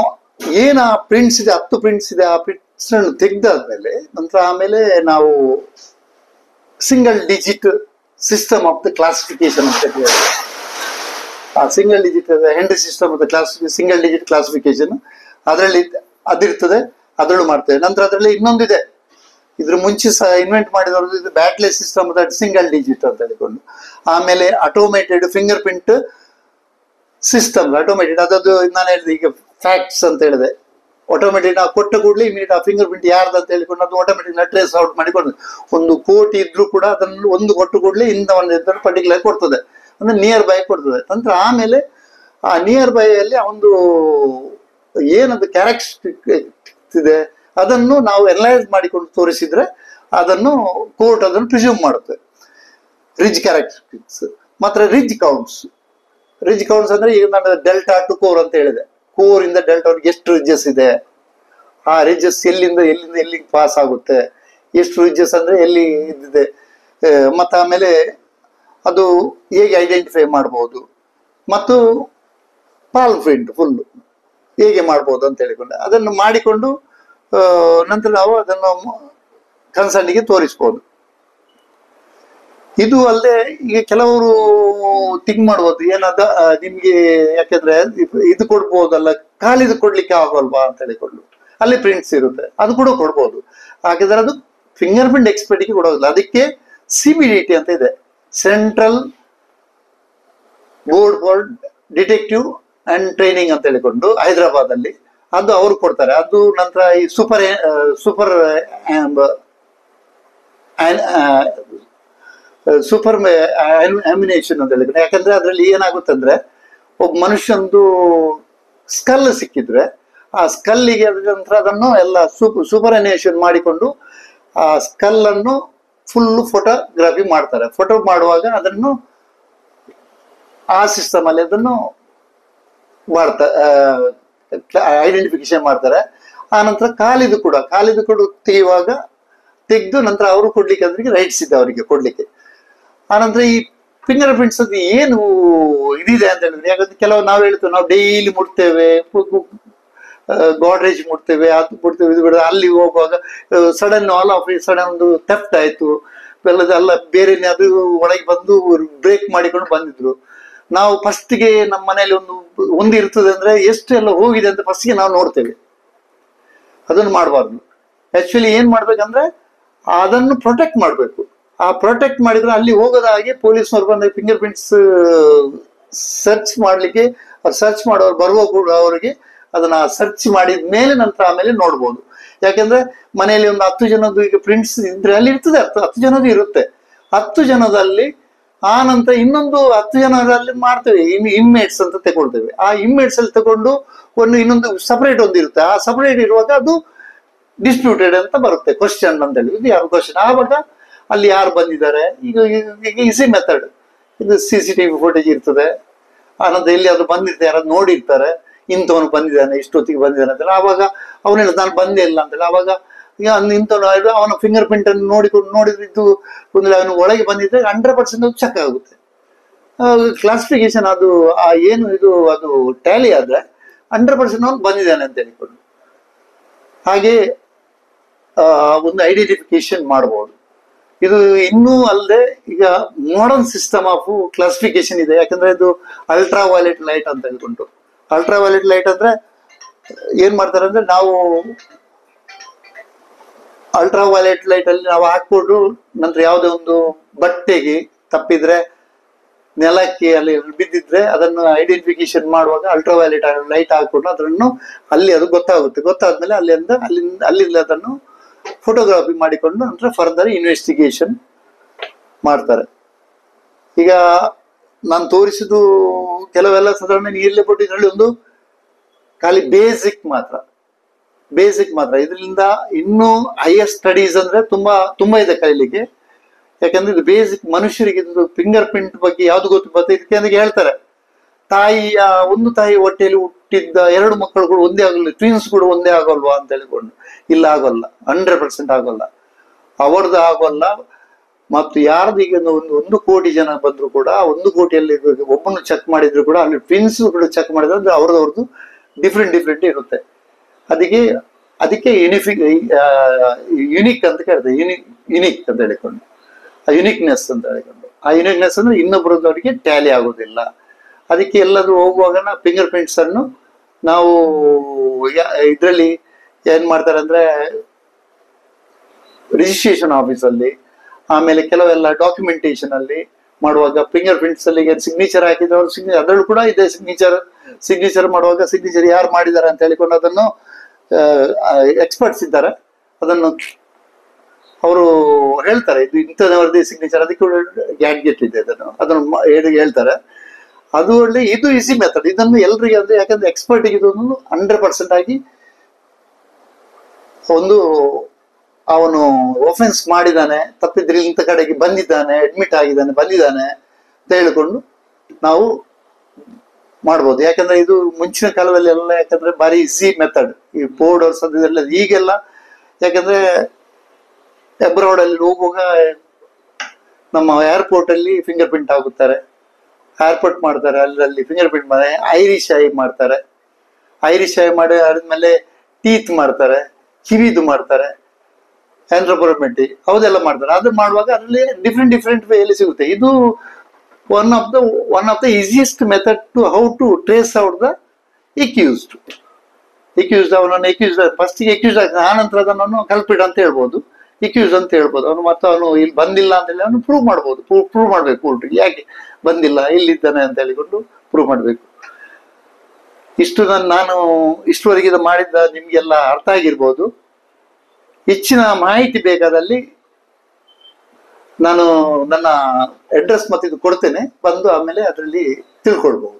ಏನ ಪ್ರಿಂಟ್ಸ್ ಇದೆ, 10 ಪ್ರಿಂಟ್ಸ್ ಇದೆ, ಆ ಪ್ರಿಂಟ್ಸ್ ಅನ್ನು ತೆಗೆದಾದ್ಮೇಲೆ ನಂತರ ಆಮೇಲೆ ನಾವು single digit system of the classification ಅಂತ ಹೇಳಿ, ಆ single digit henry system of the single digit classification ಅದರಲ್ಲಿ ಅದಿರ್ತದೆ, ಅದರಲ್ಲೂ ಮಾಡ್ತೇವೆ. ನಂತರ ಅದರಲ್ಲಿ ಇನ್ನೊಂದಿದೆ, ಇದ್ರ ಮುಂಚೆ ಸಹ ಇನ್ವೆಂಟ್ ಮಾಡಿದವ್ರದ್ದು, ಇದು Battley system that single digit ಅಂತ ಹೇಳಿಕೊಂಡು. ಆಮೇಲೆ automated finger print system, automated ಅದದ್ದು ನಾನು ಹೇಳಿದೆ ಈಗ ಫ್ಯಾಕ್ಟ್ಸ್ ಅಂತ ಹೇಳಿದೆ. ಆಟೋಮೆಟಿಕ್ ನಾವು ಕೊಟ್ಟ ಕೂಡಲೇ ಇಮಿಡಿಯೇಟ್ ಆ ಫಿಂಗರ್ ಪ್ರಿಂಟ್ ಯಾರ್ದು ಅಂತ ಹೇಳಿಕೊಂಡು ಅದು ಆಟೋಮೆಟಿಕ್ ಟ್ರೇಸ್ ಔಟ್ ಮಾಡಿಕೊಂಡು, ಒಂದು ಕೋಟಿ ಇದ್ರೂ ಕೂಡ ಅದನ್ನು ಒಂದು ಕೊಟ್ಟು ಕೂಡಲೇ ಇಂದ ಒಂದು ಪರ್ಟಿಕ್ಯುಲರ್ ಕೊಡ್ತದೆ, ಅಂದ್ರೆ ನಿಯರ್ ಬೈ ಕೊಡ್ತದೆ. ನಂತರ ಆಮೇಲೆ ಆ ನಿಯರ್ ಬೈ ಅಲ್ಲಿ ಒಂದು ಏನದು ಕ್ಯಾರೆಕ್ಟರಿಸ್ಟಿಕ್ಸ್ ಇದೆ ಅದನ್ನು ನಾವು ಎನಲೈಸ್ ಮಾಡಿಕೊಂಡು ತೋರಿಸಿದ್ರೆ ಅದನ್ನು ಕೋರ್ಟ್ ಅದನ್ನು ಪ್ರಿಸ್ಯೂಮ್ ಮಾಡುತ್ತೆ. ರಿಜ್ ಕ್ಯಾರೆಕ್ಟರಿಸ್ಟಿಕ್ಸ್ ಮಾತ್ರ ರಿಜ್ ಕೌಂಟ್ಸ್ ಅಂದ್ರೆ ಈಗ ನಾನು ಡೆಲ್ಟಾ ಟು ಕೋರ್ ಅಂತ ಹೇಳಿದೆ, ಕೋರ್ ಇಂದ ಡೆಲ್ಟಾ ಅವ್ರಿಗೆ ಎಷ್ಟು ರಿಜಸ್ ಇದೆ, ಆ ರಿಜಸ್ ಎಲ್ಲಿಂದ ಎಲ್ಲಿಗೆ ಪಾಸ್ ಆಗುತ್ತೆ, ಎಷ್ಟು ರಿಜಸ್ ಅಂದ್ರೆ ಎಲ್ಲಿ ಇದ್ದಿದೆ, ಮತ್ತು ಆಮೇಲೆ ಅದು ಹೇಗೆ ಐಡೆಂಟಿಫೈ ಮಾಡ್ಬೋದು, ಮತ್ತು ಪಾಲ್ಮ್ ಪ್ರಿಂಟ್ ಫುಲ್ ಹೇಗೆ ಮಾಡ್ಬೋದು ಅಂತ ಹೇಳಿಕೊಂಡು ಅದನ್ನು ಮಾಡಿಕೊಂಡು ನಂತರ ನಾವು ಅದನ್ನು ಕನ್ಸರ್ನಿಗೆ ತೋರಿಸ್ಬೋದು. ಇದು ಅಲ್ಲದೆ ಈಗ ಕೆಲವರು ಥಿಂಕ್ ಮಾಡ್ಬೋದು, ಏನದ ನಿಮ್ಗೆ ಯಾಕೆಂದ್ರೆ ಇದು ಕೊಡ್ಬೋದಲ್ಲ, ಖಾಲಿದು ಕೊಡ್ಲಿಕ್ಕೆ ಆಗೋಲ್ವಾ ಅಂತ ಹೇಳಿಕೊಂಡು, ಅಲ್ಲಿ ಪ್ರಿಂಟ್ಸ್ ಇರುತ್ತೆ, ಅದು ಕೂಡ ಕೊಡ್ಬೋದು. ಹಾಗಾದ್ರೆ ಅದು ಫಿಂಗರ್ ಪ್ರಿಂಟ್ ಎಕ್ಸ್ಪರ್ಟ್ಗೆ ಕೊಡೋದಿಲ್ಲ. ಅದಕ್ಕೆ CBDT ಅಂತ ಇದೆ, central board for detective and training ಅಂತ ಹೇಳಿಕೊಂಡು ಹೈದರಾಬಾದ್ ಅಲ್ಲಿ, ಅದು ಅವ್ರು ಕೊಡ್ತಾರೆ. ಅದು ನಂತರ ಈ ಸೂಪರ್ ಅಮ್ಯುನೇಷನ್ ಅಂತ ಹೇಳಿದ್ರೆ, ಯಾಕಂದ್ರೆ ಅದರಲ್ಲಿ ಏನಾಗುತ್ತೆ ಅಂದ್ರೆ ಒಬ್ಬ ಮನುಷ್ಯಂದು ಸ್ಕಲ್ ಸಿಕ್ಕಿದ್ರೆ ಆ ಸ್ಕಲ್ಲಿಗೆ ಅದ್ರ ನಂತರ ಅದನ್ನು ಎಲ್ಲ ಸೂಪರ್ ಅನ್ಯುನೇಷನ್ ಮಾಡಿಕೊಂಡು ಆ ಸ್ಕಲ್ ಅನ್ನು ಫುಲ್ ಫೋಟೋಗ್ರಫಿ ಮಾಡ್ತಾರೆ. ಫೋಟೋ ಮಾಡುವಾಗ ಅದನ್ನು ಆ ಸಿಸ್ಟಮ್ ಅಲ್ಲಿ ಅದನ್ನು ಐಡೆಂಟಿಫಿಕೇಶನ್ ಮಾಡ್ತಾರೆ. ಆ ನಂತರ ಕಾಲಿದು ಕೂಡ ತೆಗೆಯುವಾಗ ತೆಗೆದು ನಂತರ ಅವರು ಕೊಡ್ಲಿಕ್ಕೆ ಅದ್ರಿಗೆ ರೈಟ್ಸ್ ಇದೆ ಅವರಿಗೆ ಕೊಡ್ಲಿಕ್ಕೆ. ಆನಂತರ ಈ ಫಿಂಗರ್ ಪ್ರಿಂಟ್ಸ್ ಅದು ಏನು ಇದಿದೆ ಅಂತ ಹೇಳಿದ್ರೆ, ಯಾಕಂದ್ರೆ ಕೆಲವು ನಾವು ಹೇಳ್ತೇವೆ, ನಾವು ಡೈಲಿ ಮುಟ್ತೇವೆ, ಗೋಡ್ರೇಜ್ ಮುಟ್ತೇವೆ, ಅದು ಮುಟ್ತೇವೆ, ಇದು ಬಿಡ, ಅಲ್ಲಿ ಹೋಗುವಾಗ ಸಡನ್ ಸಡನ್ ಒಂದು ಥೆಫ್ಟ್ ಆಯ್ತು, ಎಲ್ಲ ಬೇರೆ ಅದು ಒಳಗೆ ಬಂದು ಬ್ರೇಕ್ ಮಾಡಿಕೊಂಡು ಬಂದಿದ್ರು. ನಾವು ಫಸ್ಟ್ಗೆ ನಮ್ಮ ಮನೆಯಲ್ಲಿ ಒಂದು ಇರ್ತದೆ ಅಂದ್ರೆ ಎಷ್ಟು ಎಲ್ಲ ಹೋಗಿದೆ ಅಂತ ಫಸ್ಟ್ಗೆ ನಾವು ನೋಡ್ತೇವೆ. ಅದನ್ನು ಮಾಡಬಾರ್ದು. ಆಕ್ಚುಲಿ ಏನ್ ಮಾಡ್ಬೇಕಂದ್ರೆ ಅದನ್ನು ಪ್ರೊಟೆಕ್ಟ್ ಮಾಡಬೇಕು. ಆ ಪ್ರೊಟೆಕ್ಟ್ ಮಾಡಿದ್ರೆ ಅಲ್ಲಿ ಹೋಗೋದ ಹಾಗೆ ಪೊಲೀಸ್ನವ್ರು ಬಂದ ಫಿಂಗರ್ ಪ್ರಿಂಟ್ಸ್ ಸರ್ಚ್ ಮಾಡ್ಲಿಕ್ಕೆ, ಸರ್ಚ್ ಮಾಡೋರು ಬರುವ ಕೂಡ ಅವರಿಗೆ ಅದನ್ನ ಸರ್ಚ್ ಮಾಡಿದ ಮೇಲೆ ನಂತರ ಆಮೇಲೆ ನೋಡ್ಬೋದು. ಯಾಕಂದ್ರೆ ಮನೆಯಲ್ಲಿ ಒಂದು 10 ಜನದ್ದು ಈಗ ಪ್ರಿಂಟ್ಸ್ ಇದ್ರೆ ಅಲ್ಲಿ ಇರ್ತದೆ, 10 ಜನದ್ದು ಇರುತ್ತೆ. 10 ಜನದಲ್ಲಿ ಆ ನಂತರ ಇನ್ನೊಂದು 10 ಜನರಲ್ಲಿ ಮಾಡ್ತೇವೆ, ಇಮ್ಮೇಟ್ಸ್ ಅಂತ ತಗೊಳ್ತೇವೆ. ಆ ಇಮ್ಮೇಟ್ಸ್ ಅಲ್ಲಿ ತಗೊಂಡು ಇನ್ನೊಂದು ಸಪರೇಟ್ ಒಂದು ಇರುತ್ತೆ. ಆ ಸಪರೇಟ್ ಇರುವಾಗ ಅದು ಡಿಸ್ಪ್ಯೂಟೆಡ್ ಅಂತ ಬರುತ್ತೆ, ಕ್ವಶನ್ ಅಂತ ಹೇಳಿ. ಇದು ಯಾರು ಕ್ವಶನ್, ಆವಾಗ ಅಲ್ಲಿ ಯಾರು ಬಂದಿದ್ದಾರೆ, ಈಗ ಈಸಿ ಮೆಥಡ್, ಇದು CCTV ಫುಟೇಜ್ ಇರ್ತದೆ. ಆನಂತರ ಎಲ್ಲಿ ಅದು ಬಂದಿರ್ತಾರೆ, ಯಾರು ನೋಡಿರ್ತಾರೆ, ಇಂಥವನು ಬಂದಿದ್ದಾನೆ, ಇಷ್ಟೊತ್ತಿಗೆ ಬಂದಿದ್ದಾನೆ ಅಂತೇಳಿ. ಆವಾಗ ಅವನೇಳ ನಾನು ಬಂದೇ ಇಲ್ಲ ಅಂತೇಳಿ. ಆವಾಗ ಈಗ ಇಂಥವನು ಅವನ ಫಿಂಗರ್ ಪ್ರಿಂಟ್ ಅನ್ನು ನೋಡಿದ್ರೆ ಇದು ಒಂದು ಅವನು ಒಳಗೆ ಬಂದಿದ್ರೆ 100% ಅದು ಚೆಕ್ ಆಗುತ್ತೆ. ಕ್ಲಾಸಿಫಿಕೇಶನ್ ಅದು ಏನು ಇದು ಅದು ಟ್ಯಾಲಿ ಆದ್ರೆ 100% ಅವನು ಬಂದಿದ್ದಾನೆ ಅಂತ ಹೇಳಿಕೊಂಡು ಹಾಗೆ ಒಂದು ಐಡೆಂಟಿಫಿಕೇಶನ್ ಮಾಡಬಹುದು. ಇದು ಇನ್ನೂ ಅಲ್ಲದೆ ಈಗ ಮಾಡರ್ನ್ ಸಿಸ್ಟಮ್ ಆಫ್ ಕ್ಲಾಸಿಫಿಕೇಶನ್ ಇದೆ. ಯಾಕಂದ್ರೆ ಇದು ಅಲ್ಟ್ರಾ ವೈಲೆಟ್ ಲೈಟ್ ಅಂತ ಹೇಳ್ಕೊಂಡು, ಅಲ್ಟ್ರಾ ವೈಲೆಟ್ ಲೈಟ್ ಅಂದ್ರೆ ಏನ್ ಮಾಡ್ತಾರೆ ಅಂದ್ರೆ, ನಾವು ಅಲ್ಟ್ರಾ ವೈಲೆಟ್ ಲೈಟ್ ಅಲ್ಲಿ ನಾವು ಹಾಕ್ಬಿಟ್ಟು ನಂತರ ಯಾವುದೇ ಒಂದು ಬಟ್ಟೆಗೆ ತಪ್ಪಿದ್ರೆ ನೆಲಕ್ಕೆ ಅಲ್ಲಿ ಬಿದ್ದಿದ್ರೆ ಅದನ್ನು ಐಡೆಂಟಿಫಿಕೇಶನ್ ಮಾಡುವಾಗ ಅಲ್ಟ್ರಾ ವೈಲೆಟ್ ಲೈಟ್ ಹಾಕೊಂಡು ಅದನ್ನು ಅಲ್ಲಿ ಅದು ಗೊತ್ತಾಗುತ್ತೆ. ಗೊತ್ತಾದ್ಮೇಲೆ ಅಲ್ಲಿಂದ ಅದನ್ನು ಫೋಟೋಗ್ರಫಿ ಮಾಡಿಕೊಂಡು ನಂತರ ಫರ್ದರ್ ಇನ್ವೆಸ್ಟಿಗೇಷನ್ ಮಾಡ್ತಾರೆ. ಈಗ ನಾನು ತೋರಿಸಿದ್ದು ಕೆಲವೆಲ್ಲ ಸಾಧಾರಣ ನೀರಲ್ಲೇ ಪಟ್ಟು ಇದರಲ್ಲಿ ಒಂದು ಖಾಲಿ ಬೇಸಿಕ್ ಮಾತ್ರ. ಇದರಿಂದ ಇನ್ನೂ ಹೈಯರ್ ಸ್ಟಡೀಸ್ ಅಂದ್ರೆ ತುಂಬಾ ಇದೆ ಕಲೀಲಿಕ್ಕೆ. ಯಾಕಂದ್ರೆ ಇದು ಬೇಸಿಕ್ ಮನುಷ್ಯರಿಗೆ ಇದು ಫಿಂಗರ್ ಪ್ರಿಂಟ್ ಬಗ್ಗೆ ಯಾವ್ದು ಗೊತ್ತು ಇದಕ್ಕೆ ಅಂತ ಹೇಳ್ತಾರೆ. ಒಂದು ತಾಯಿ ಹೊಟ್ಟೆಯಲ್ಲಿ ಹುಟ್ಟಿದ್ದ 2 ಮಕ್ಕಳುಗಳು ಒಂದೇ ಆಗಲ್ಲ, ಟ್ವಿನ್ಸ್ ಕೂಡ ಒಂದೇ ಆಗೋಲ್ವಾ ಅಂತ ಹೇಳಿಕೊಂಡು, ಇಲ್ಲ ಆಗೋಲ್ಲ, 100% ಆಗೋಲ್ಲ, ಅವರದ್ದು ಆಗೋಲ್ಲ. ಮತ್ತು ಯಾರ್ದು ಈಗ ಒಂದು ಕೋಟಿ ಜನ ಬಂದ್ರು ಕೂಡ 1 ಕೋಟಿಯಲ್ಲಿ ಒಬ್ಬನು ಚೆಕ್ ಮಾಡಿದ್ರು ಕೂಡ ಅಲ್ಲಿ ಟ್ವಿನ್ಸ್ ಕೂಡ ಚೆಕ್ ಮಾಡಿದ್ರೆ ಅದು ಅವ್ರದ್ದು ಡಿಫ್ರೆಂಟ್ ಇರುತ್ತೆ. ಅದಕ್ಕೆ ಯುನಿಕ್ ಅಂತ ಕೇಳ್ತಾರೆ, ಯುನಿಕ್ ಅಂತ ಹೇಳಿಕೊಂಡು, ಆ ಯುನಿಕ್ನೆಸ್ ಅಂತ ಹೇಳಿಕೊಂಡು. ಆ ಯುನಿಕ್ನೆಸ್ ಅಂದ್ರೆ ಇನ್ನೊಬ್ಬರದವರಿಗೆ ಟ್ಯಾಲಿ ಆಗೋದಿಲ್ಲ. ಅದಕ್ಕೆ ಎಲ್ಲರೂ ಹೋಗುವಾಗ ಫಿಂಗರ್ ಪ್ರಿಂಟ್ಸ್ ಅನ್ನು ನಾವು ಇದರಲ್ಲಿ ಏನ್ ಮಾಡ್ತಾರೆ ಅಂದ್ರೆ, ರಿಜಿಸ್ಟ್ರೇಷನ್ ಆಫೀಸಲ್ಲಿ, ಆಮೇಲೆ ಕೆಲವೆಲ್ಲ ಡಾಕ್ಯುಮೆಂಟೇಶನ್ ಅಲ್ಲಿ ಮಾಡುವಾಗ ಫಿಂಗರ್ ಪ್ರಿಂಟ್ಸ್ ಅಲ್ಲಿ ಸಿಗ್ನೇಚರ್ ಹಾಕಿದ್ರೆ ಅದರಲ್ಲೂ ಕೂಡ ಇದೆ ಸಿಗ್ನೇಚರ್ ಮಾಡುವಾಗ ಸಿಗ್ನೇಚರ್ ಯಾರು ಮಾಡಿದ್ದಾರೆ ಅಂತ ಹೇಳಿಕೊಂಡು ಅದನ್ನು ಎಕ್ಸ್ಪರ್ಟ್ಸ್ ಇದ್ದಾರೆ, ಅದನ್ನು ಅವರು ಹೇಳ್ತಾರೆ ಇದು ಇಂಥದವರದೇ ಸಿಗ್ನೇಚರ್, ಅದಕ್ಕೆ ಗ್ಯಾಡ್ಗೆಟ್ ಇದೆ, ಅದನ್ನು ಹೇಳ್ತಾರೆ. ಅದು ಒಳ್ಳೆ ಇದು ಈಸಿ ಮೆಥಡ್. ಇದನ್ನು ಎಲ್ರಿಗೆ ಅಂದ್ರೆ, ಯಾಕಂದ್ರೆ ಎಕ್ಸ್ಪರ್ಟಿಗೆ ಇದೊಂದು 100% ಆಗಿ ಒಂದು ಅವನು ಒಫೆನ್ಸ್ ಮಾಡಿದ್ದಾನೆ, ತಪ್ಪಿದ್ರೆ ಇಂಥ ಕಡೆಗೆ ಬಂದಿದ್ದಾನೆ, ಅಡ್ಮಿಟ್ ಆಗಿದ್ದಾನೆ, ಬಂದಿದ್ದಾನೆ ಅಂತ ಹೇಳಿಕೊಂಡು ನಾವು ಮಾಡ್ಬೋದು. ಯಾಕಂದ್ರೆ ಇದು ಮುಂಚಿನ ಕಾಲದಲ್ಲಿ ಎಲ್ಲ ಯಾಕಂದ್ರೆ ಬಾರಿ ಈಸಿ ಮೆಥಡ್, ಈ ಪೌಡರ್ಸ್ ಅದೆಲ್ಲ. ಈಗೆಲ್ಲ ಯಾಕಂದ್ರೆ ಅಬ್ರಾಡ್ ಅಲ್ಲಿ ಹೋಗುವಾಗ ನಮ್ಮ ಏರ್ಪೋರ್ಟ್ ಅಲ್ಲಿ ಫಿಂಗರ್ ಪ್ರಿಂಟ್ ಹಾಕುತ್ತಾರೆ, ಏರ್ಪೋರ್ಟ್ ಮಾಡ್ತಾರೆ, ಅಲ್ಲಿ ಫಿಂಗರ್ ಪ್ರಿಂಟ್ ಮಾಡಿ ಐರಿಶ್ ಐ ಮಾಡ್ತಾರೆ, ಐರಿಶ್ ಐ ಮಾಡಿ ಆದ್ಮೇಲೆ ಟೀತ್ ಮಾಡ್ತಾರೆ, ಕಿವಿದು ಮಾಡ್ತಾರೆ, ಆಂಥ್ರೋಪೋಮೆಟ್ರಿ ಹೌದೆಲ್ಲ ಮಾಡ್ತಾರೆ. ಅದು ಮಾಡುವಾಗ ಅದರಲ್ಲಿ ಡಿಫ್ರೆಂಟ್ ವೇಯಲ್ಲಿ ಸಿಗುತ್ತೆ. ಇದು one of the easiest method to how to trace out the accused. ಅವನನ್ನು ಫಸ್ಟಿಗೆ ಎಕ್ಯೂಸ್ಡ್ ಆಗ್ತಾನೆ, ಆ ನಂತರ ಅದನ್ನು ಕಲ್ಪಿಡ್ ಅಂತ ಹೇಳ್ಬೋದು, ಎಕ್ಯೂಸ್ ಅಂತ ಹೇಳ್ಬೋದು. ಅವನು ಇಲ್ಲಿ ಬಂದಿಲ್ಲ ಅಂತ ಹೇಳಿ ಅವನು ಪ್ರೂವ್ ಮಾಡ್ಬೋದು, ಪ್ರೂವ್ ಮಾಡ್ಬೇಕು ಕೋರ್ಟ್ಗೆ, ಯಾಕೆ ಬಂದಿಲ್ಲ, ಇಲ್ಲಿದ್ದಾನೆ ಅಂತ ಹೇಳಿಕೊಂಡು ಪ್ರೂವ್ ಮಾಡ್ಬೇಕು. ಇಷ್ಟು ನಾನು ಇಷ್ಟುವರೆಗೆ ಮಾಡಿದ್ದ ನಿಮ್ಗೆಲ್ಲ ಅರ್ಥ ಆಗಿರ್ಬೋದು. ಹೆಚ್ಚಿನ ಮಾಹಿತಿ ಬೇಕಾದಲ್ಲಿ ನಾನು ನನ್ನ ಅಡ್ರೆಸ್ ಮತ್ತೆ ಇದು ಕೊಡ್ತೇನೆ, ಬಂದು ಆಮೇಲೆ ಅದರಲ್ಲಿ ತಿಳ್ಕೊಳ್ಬಹುದು.